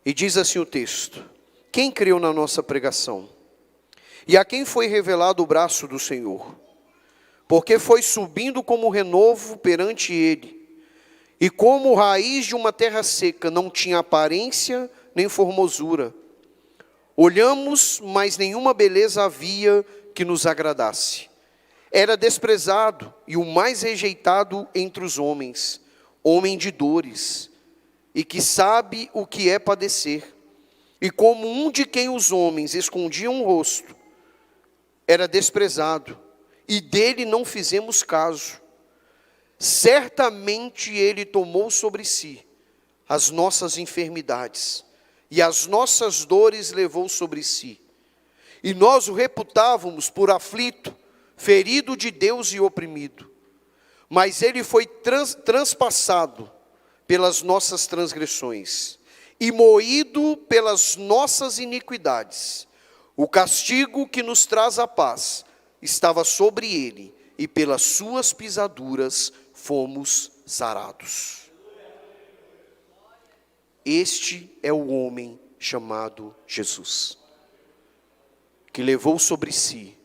E diz assim o texto: quem creu na nossa pregação? E a quem foi revelado o braço do Senhor? Porque foi subindo como renovo perante ele, e como raiz de uma terra seca, não tinha aparência nem formosura. Olhamos, mas nenhuma beleza havia que nos agradasse. Era desprezado e o mais rejeitado entre os homens, homem de dores, e que sabe o que é padecer. E como um de quem os homens escondiam o rosto, era desprezado, e dele não fizemos caso. Certamente ele tomou sobre si as nossas enfermidades, e as nossas dores levou sobre si. E nós o reputávamos por aflito, ferido de Deus e oprimido. Mas ele foi transpassado pelas nossas transgressões e moído pelas nossas iniquidades. O castigo que nos traz a paz estava sobre ele, e pelas suas pisaduras fomos sarados. Este é o homem chamado Jesus, que levou sobre si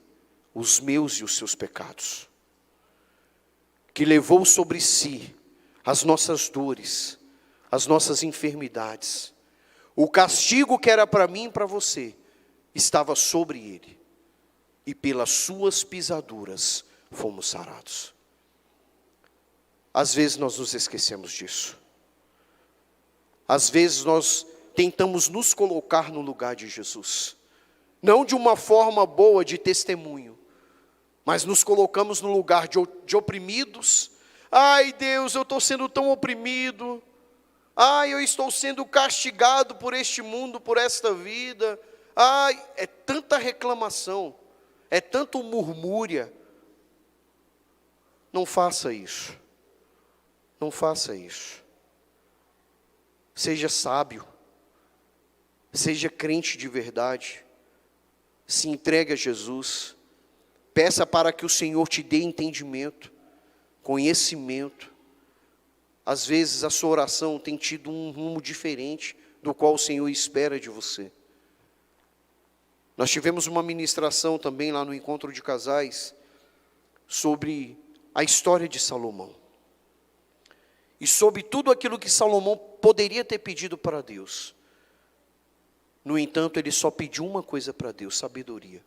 os meus e os seus pecados, que levou sobre si as nossas dores, as nossas enfermidades. O castigo que era para mim e para você estava sobre ele, e pelas suas pisaduras fomos sarados. Às vezes nós nos esquecemos disso. Às vezes nós tentamos nos colocar no lugar de Jesus, não de uma forma boa de testemunho, mas nos colocamos no lugar de oprimidos. Ai Deus, eu estou sendo tão oprimido. Ai, eu estou sendo castigado por este mundo, por esta vida. Ai, é tanta reclamação, é tanto murmúria. Não faça isso. Não faça isso. Seja sábio. Seja crente de verdade. Se entregue a Jesus. Peça para que o Senhor te dê entendimento, conhecimento. Às vezes a sua oração tem tido um rumo diferente do qual o Senhor espera de você. Nós tivemos uma ministração também lá no encontro de casais sobre a história de Salomão. E sobre tudo aquilo que Salomão poderia ter pedido para Deus. No entanto, ele só pediu uma coisa para Deus: sabedoria,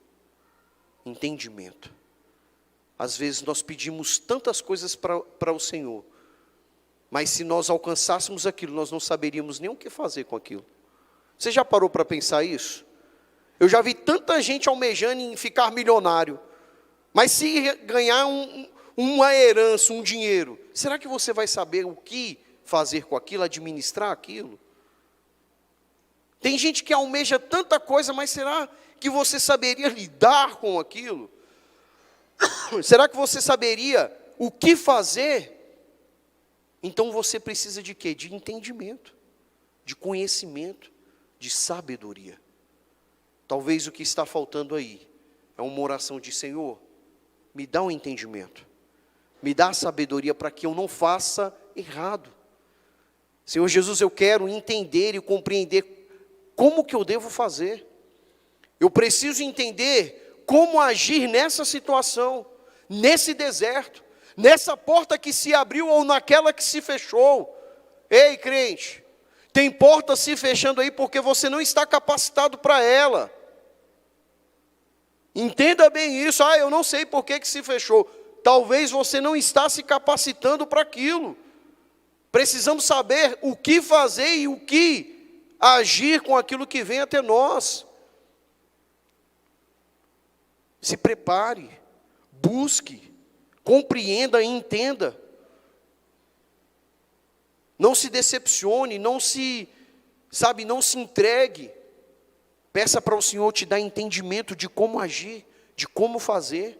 entendimento. Às vezes nós pedimos tantas coisas para o Senhor, mas se nós alcançássemos aquilo, nós não saberíamos nem o que fazer com aquilo. Você já parou para pensar isso? Eu já vi tanta gente almejando em ficar milionário, mas se ganhar uma herança, um dinheiro, será que você vai saber o que fazer com aquilo, administrar aquilo? Tem gente que almeja tanta coisa, mas será que você saberia lidar com aquilo? Será que você saberia o que fazer? Então você precisa de quê? De entendimento, de conhecimento, de sabedoria. Talvez o que está faltando aí é uma oração de: Senhor, me dá um entendimento, me dá a sabedoria para que eu não faça errado. Senhor Jesus, eu quero entender e compreender como que eu devo fazer. Eu preciso entender como agir nessa situação, nesse deserto, nessa porta que se abriu ou naquela que se fechou. Ei, crente, tem porta se fechando aí porque você não está capacitado para ela. Entenda bem isso. Eu não sei por que se fechou. Talvez você não está se capacitando para aquilo. Precisamos saber o que fazer e o que agir com aquilo que vem até nós. Se prepare, busque, compreenda e entenda. Não se decepcione, não se entregue. Peça para o Senhor te dar entendimento de como agir, de como fazer.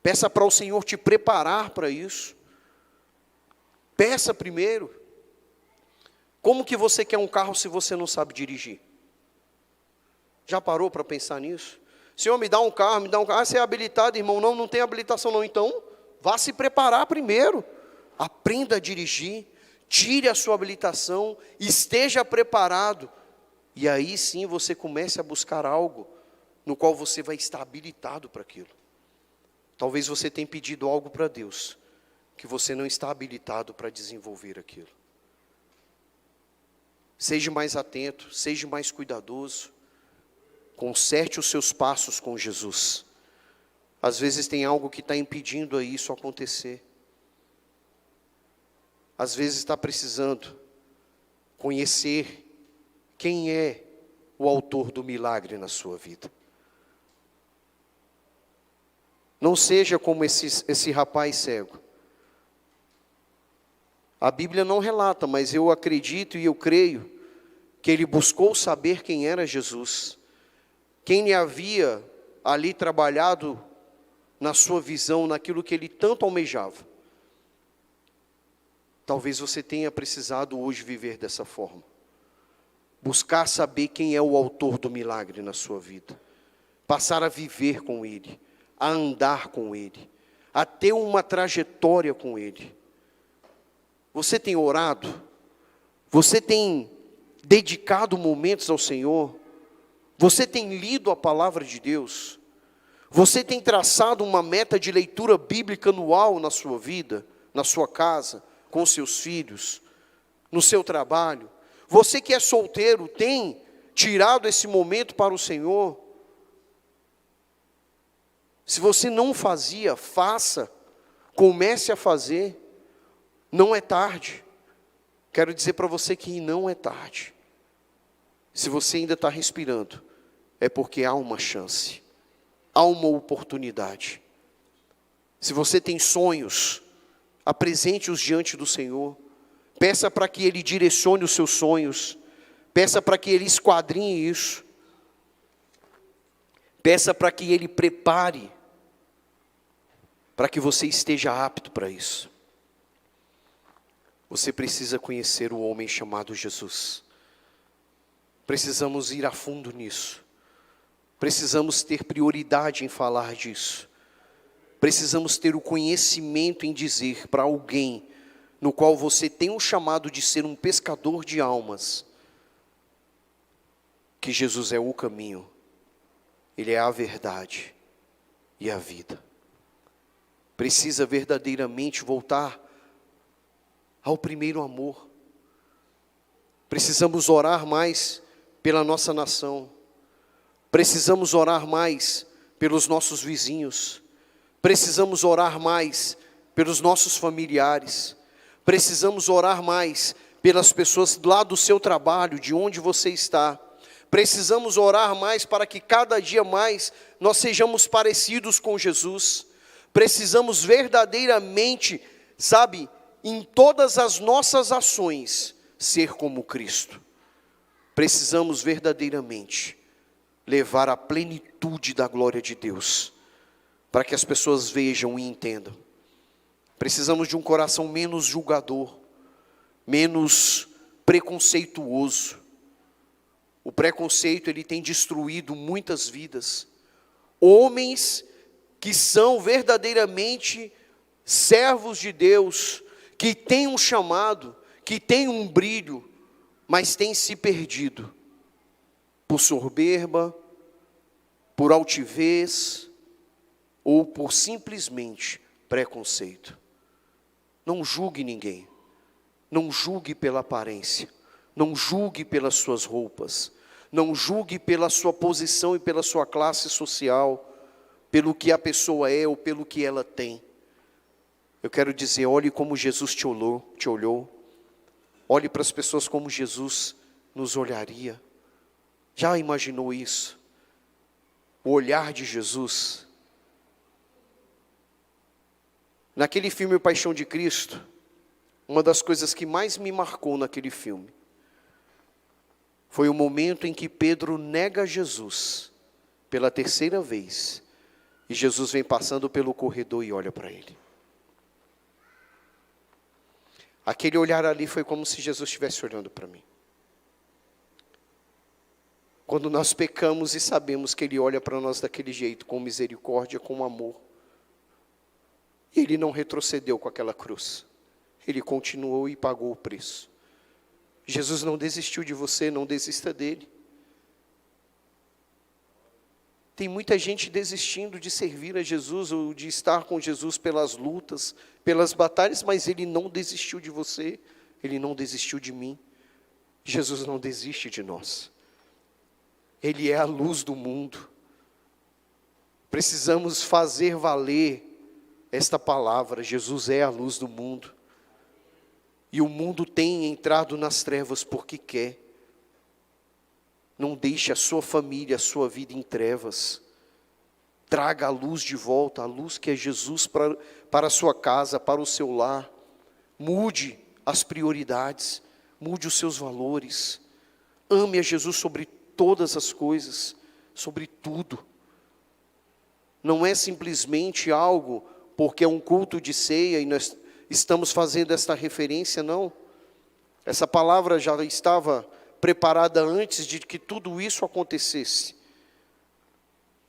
Peça para o Senhor te preparar para isso. Peça primeiro. Como que você quer um carro se você não sabe dirigir? Já parou para pensar nisso? Senhor, me dá um carro, me dá um carro. Você é habilitado, irmão? Não, não tem habilitação não. Então, vá se preparar primeiro. Aprenda a dirigir. Tire a sua habilitação. Esteja preparado. E aí sim você comece a buscar algo no qual você vai estar habilitado para aquilo. Talvez você tenha pedido algo para Deus que você não está habilitado para desenvolver aquilo. Seja mais atento, seja mais cuidadoso. Conserte os seus passos com Jesus. Às vezes tem algo que está impedindo aí isso acontecer. Às vezes está precisando conhecer quem é o autor do milagre na sua vida. Não seja como esse rapaz cego. A Bíblia não relata, mas eu acredito e eu creio que ele buscou saber quem era Jesus. Quem lhe havia ali trabalhado na sua visão, naquilo que ele tanto almejava. Talvez você tenha precisado hoje viver dessa forma. Buscar saber quem é o autor do milagre na sua vida. Passar a viver com Ele, a andar com Ele, a ter uma trajetória com Ele. Você tem orado? Você tem dedicado momentos ao Senhor? Você tem lido a palavra de Deus? Você tem traçado uma meta de leitura bíblica anual na sua vida, na sua casa, com seus filhos, no seu trabalho? Você que é solteiro, tem tirado esse momento para o Senhor? Se você não fazia, faça, comece a fazer, não é tarde. Quero dizer para você que não é tarde. Se você ainda está respirando, é porque há uma chance, há uma oportunidade. Se você tem sonhos, apresente-os diante do Senhor, peça para que Ele direcione os seus sonhos, peça para que Ele esquadrinhe isso, peça para que Ele prepare, para que você esteja apto para isso. Você precisa conhecer o homem chamado Jesus. Precisamos ir a fundo nisso. Precisamos ter prioridade em falar disso. Precisamos ter o conhecimento em dizer para alguém no qual você tem um chamado de ser um pescador de almas, que Jesus é o caminho, Ele é a verdade e a vida. Precisa verdadeiramente voltar ao primeiro amor. Precisamos orar mais pela nossa nação. Precisamos orar mais pelos nossos vizinhos. Precisamos orar mais pelos nossos familiares. Precisamos orar mais pelas pessoas lá do seu trabalho, de onde você está. Precisamos orar mais para que cada dia mais nós sejamos parecidos com Jesus. Precisamos verdadeiramente, em todas as nossas ações, ser como Cristo. Precisamos verdadeiramente levar a plenitude da glória de Deus, para que as pessoas vejam e entendam. Precisamos de um coração menos julgador, menos preconceituoso. O preconceito, ele tem destruído muitas vidas. Homens que são verdadeiramente servos de Deus, que têm um chamado, que têm um brilho, mas têm se perdido por soberba, por altivez, ou por simplesmente preconceito. Não julgue ninguém, não julgue pela aparência, não julgue pelas suas roupas, não julgue pela sua posição e pela sua classe social, pelo que a pessoa é ou pelo que ela tem. Eu quero dizer, olhe como Jesus te olhou. Olhe para as pessoas como Jesus nos olharia. Já imaginou isso? O olhar de Jesus. Naquele filme O Paixão de Cristo, uma das coisas que mais me marcou naquele filme foi o momento em que Pedro nega Jesus pela terceira vez. E Jesus vem passando pelo corredor e olha para ele. Aquele olhar ali foi como se Jesus estivesse olhando para mim. Quando nós pecamos e sabemos que Ele olha para nós daquele jeito, com misericórdia, com amor. Ele não retrocedeu com aquela cruz. Ele continuou e pagou o preço. Jesus não desistiu de você, não desista dele. Tem muita gente desistindo de servir a Jesus ou de estar com Jesus pelas lutas, pelas batalhas, mas Ele não desistiu de você, Ele não desistiu de mim. Jesus não desiste de nós. Ele é a luz do mundo. Precisamos fazer valer esta palavra, Jesus é a luz do mundo. E o mundo tem entrado nas trevas porque quer. Não deixe a sua família, a sua vida em trevas. Traga a luz de volta, a luz que é Jesus para a sua casa, para o seu lar. Mude as prioridades, mude os seus valores. Ame a Jesus sobre todas as coisas, sobre tudo. não é simplesmente algo porque é um culto de ceia e nós estamos fazendo esta referência, não. Essa palavra já estava preparada antes de que tudo isso acontecesse.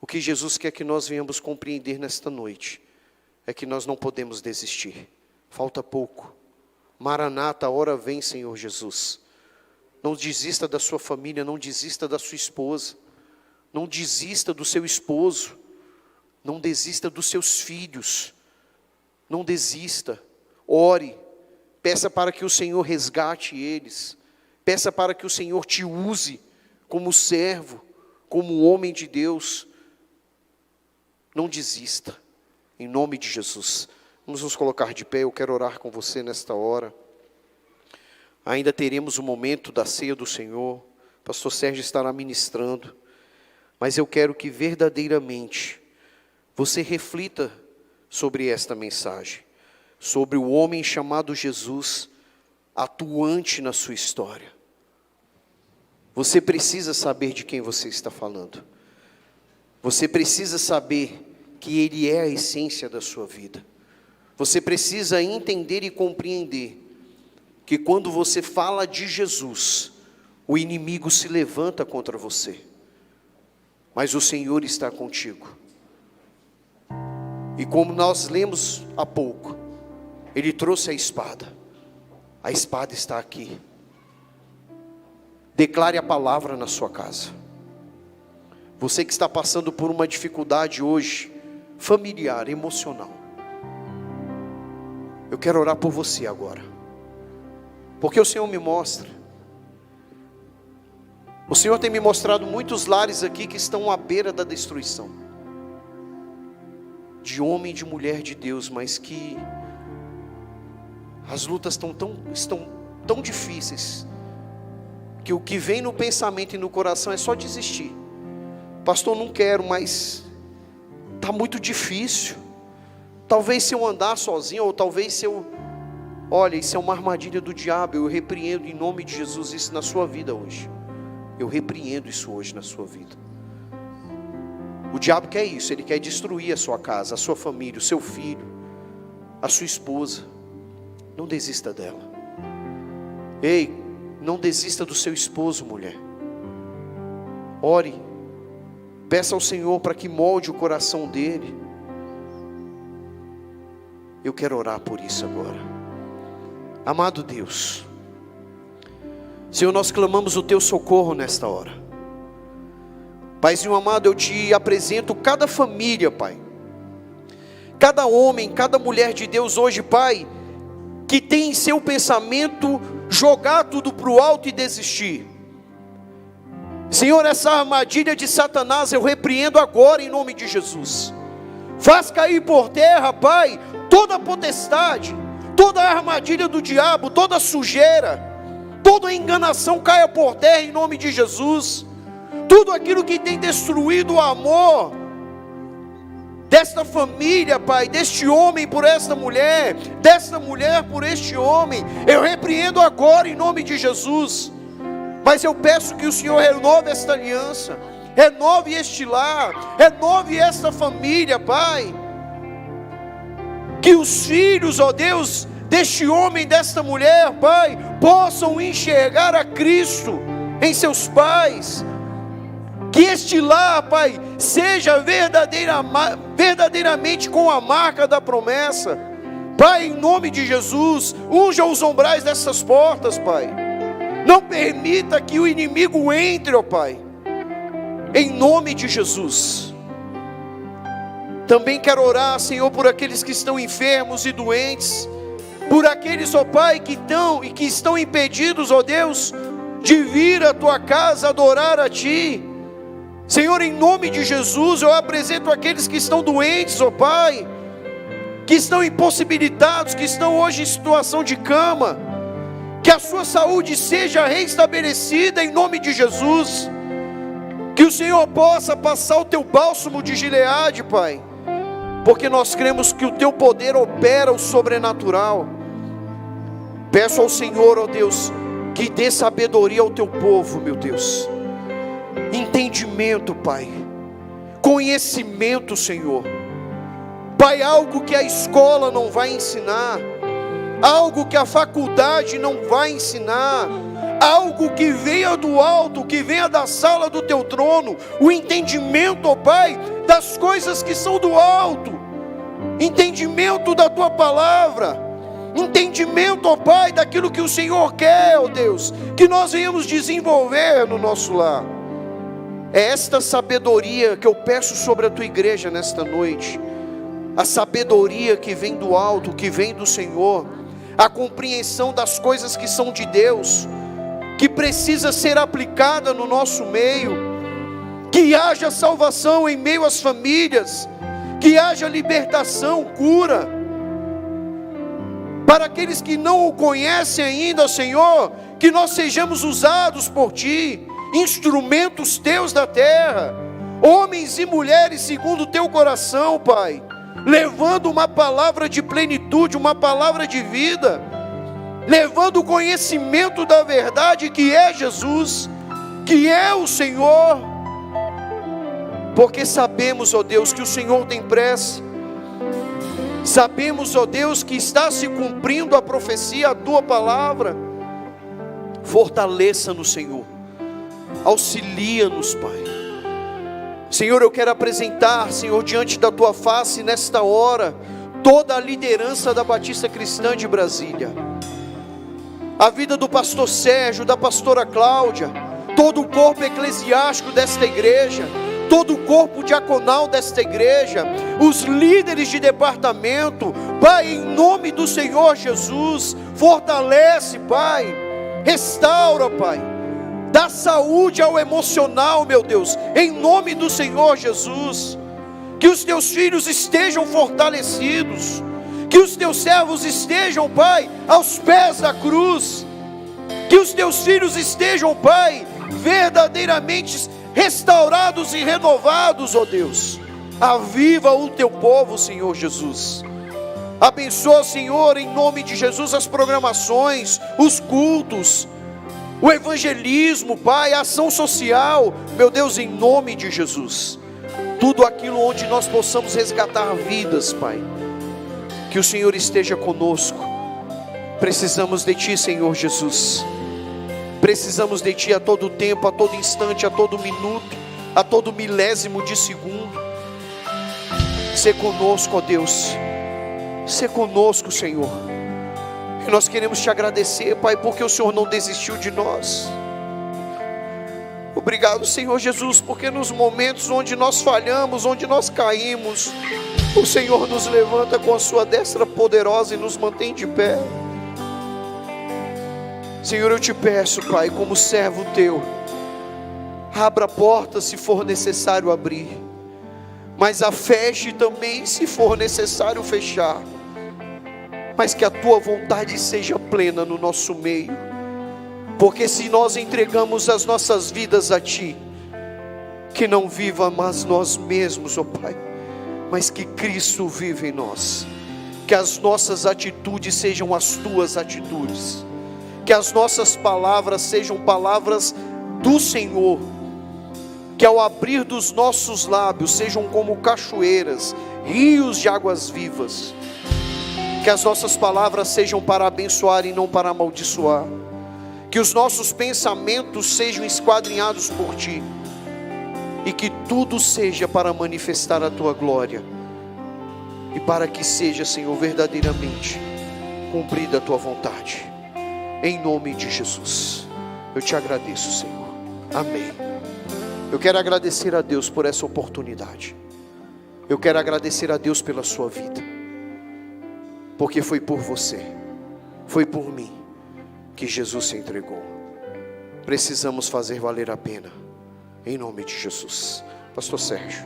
O que Jesus quer que nós venhamos compreender nesta noite é que nós não podemos desistir. Falta pouco. Maranata, a hora vem, Senhor Jesus. Não desista da sua família, não desista da sua esposa. Não desista do seu esposo. Não desista dos seus filhos. Não desista. Ore. Peça para que o Senhor resgate eles. Peça para que o Senhor te use como servo, como homem de Deus. Não desista. Em nome de Jesus. Vamos nos colocar de pé. Eu quero orar com você nesta hora. Ainda teremos o momento da ceia do Senhor. O pastor Sérgio estará ministrando. Mas eu quero que verdadeiramente você reflita sobre esta mensagem. Sobre o homem chamado Jesus, atuante na sua história. Você precisa saber de quem você está falando. Você precisa saber que Ele é a essência da sua vida. Você precisa entender e compreender que quando você fala de Jesus, o inimigo se levanta contra você. Mas o Senhor está contigo. E como nós lemos há pouco, Ele trouxe a espada. A espada está aqui. Declare a palavra na sua casa. Você que está passando por uma dificuldade hoje, familiar, emocional. Eu quero orar por você agora. Porque o Senhor me mostra. O Senhor tem me mostrado muitos lares aqui que estão à beira da destruição. De homem e de mulher de Deus, mas que as lutas estão tão difíceis, que o que vem no pensamento e no coração é só desistir. Pastor, não quero, mas está muito difícil. Talvez se eu andar sozinho, ou talvez se eu... Olha, isso é uma armadilha do diabo. Eu repreendo em nome de Jesus isso na sua vida hoje. Eu repreendo isso hoje na sua vida. O diabo quer isso, ele quer destruir a sua casa, a sua família, o seu filho, a sua esposa. Não desista dela. Ei, não desista do seu esposo, mulher. Ore. Peça ao Senhor para que molde o coração dele. Eu quero orar por isso agora. Amado Deus, Senhor, nós clamamos o teu socorro nesta hora. Paizinho amado, eu te apresento cada família, Pai. Cada homem, cada mulher de Deus hoje, Pai, que tem em seu pensamento jogar tudo para o alto e desistir. Senhor, essa armadilha de Satanás eu repreendo agora em nome de Jesus. Faz cair por terra, Pai, toda a potestade, toda a armadilha do diabo, toda a sujeira, toda a enganação caia por terra em nome de Jesus. Tudo aquilo que tem destruído o amor desta família, Pai, deste homem por esta mulher, desta mulher por este homem, eu repreendo agora em nome de Jesus. Mas eu peço que o Senhor renove esta aliança, renove este lar, renove esta família, Pai. Que os filhos, ó Deus, deste homem, desta mulher, Pai, possam enxergar a Cristo em seus pais. Que este lar, Pai, seja verdadeiramente com a marca da promessa. Pai, em nome de Jesus, unja os umbrais dessas portas, Pai. Não permita que o inimigo entre, ó Pai. Em nome de Jesus. Também quero orar, Senhor, por aqueles que estão enfermos e doentes. Por aqueles, ó Pai, que estão impedidos, ó Deus, de vir à Tua casa adorar a Ti. Senhor, em nome de Jesus, eu apresento aqueles que estão doentes, ó Pai, que estão impossibilitados, que estão hoje em situação de cama. Que a sua saúde seja restabelecida em nome de Jesus. Que o Senhor possa passar o Teu bálsamo de Gileade, Pai. Porque nós cremos que o Teu poder opera o sobrenatural. Peço ao Senhor, ó Deus, que dê sabedoria ao Teu povo, meu Deus. Entendimento, Pai. conhecimento, Senhor. Pai, algo que a escola não vai ensinar, algo que a faculdade não vai ensinar, algo que venha do alto, que venha da sala do teu trono, o entendimento, ó Pai, das coisas que são do alto, entendimento da tua palavra, entendimento, ó Pai, daquilo que o Senhor quer, ó Deus, que nós venhamos desenvolver no nosso lar. É esta sabedoria que eu peço sobre a tua igreja nesta noite, a sabedoria que vem do alto, que vem do Senhor, a compreensão das coisas que são de Deus, que precisa ser aplicada no nosso meio, que haja salvação em meio às famílias, que haja libertação, cura, para aqueles que não o conhecem ainda, Senhor, que nós sejamos usados por Ti, instrumentos Teus da terra, homens e mulheres segundo o Teu coração, Pai, levando uma palavra de plenitude, uma palavra de vida, levando o conhecimento da verdade que é Jesus, que é o Senhor, porque sabemos, ó Deus, que o Senhor tem pressa, sabemos, ó Deus, que está se cumprindo a profecia, a Tua palavra. Fortaleça-nos, Senhor, auxilia-nos, Pai. Senhor, eu quero apresentar, Senhor, diante da Tua face, nesta hora, toda a liderança da Batista Cristã de Brasília, a vida do pastor Sérgio, da pastora Cláudia, todo o corpo eclesiástico desta igreja, todo o corpo diaconal desta igreja, os líderes de departamento, Pai, em nome do Senhor Jesus, fortalece, Pai, restaura, Pai, dá saúde ao emocional, meu Deus, em nome do Senhor Jesus, que os Teus filhos estejam fortalecidos, que os Teus servos estejam, Pai, aos pés da cruz, que os Teus filhos estejam, Pai, verdadeiramente restaurados e renovados, ó Deus. Aviva o Teu povo, Senhor Jesus. Abençoa, Senhor, em nome de Jesus, as programações, os cultos, o evangelismo, Pai, a ação social, meu Deus, em nome de Jesus, tudo aquilo onde nós possamos resgatar vidas, Pai, que o Senhor esteja conosco. Precisamos de Ti, Senhor Jesus, precisamos de Ti a todo tempo, a todo instante, a todo minuto, a todo milésimo de segundo. Sê conosco, ó Deus, sê conosco, Senhor. E nós queremos Te agradecer, Pai, porque o Senhor não desistiu de nós. Obrigado, Senhor Jesus, porque nos momentos onde nós falhamos, onde nós caímos, o Senhor nos levanta com a Sua destra poderosa e nos mantém de pé. Senhor, eu Te peço, Pai, como servo Teu, abra a porta se for necessário abrir, mas a feche também se for necessário fechar, mas que a Tua vontade seja plena no nosso meio, porque se nós entregamos as nossas vidas a Ti, que não viva mais nós mesmos, ó Pai, mas que Cristo vive em nós, que as nossas atitudes sejam as Tuas atitudes, que as nossas palavras sejam palavras do Senhor, que ao abrir dos nossos lábios sejam como cachoeiras, rios de águas vivas, que as nossas palavras sejam para abençoar e não para amaldiçoar, que os nossos pensamentos sejam esquadrinhados por Ti, e que tudo seja para manifestar a Tua glória, e para que seja, Senhor, verdadeiramente cumprida a Tua vontade, em nome de Jesus. Eu Te agradeço, Senhor, amém. Eu quero agradecer a Deus por essa oportunidade, eu quero agradecer a Deus pela sua vida, porque foi por você, foi por mim que Jesus se entregou. Precisamos fazer valer a pena, em nome de Jesus. Pastor Sérgio.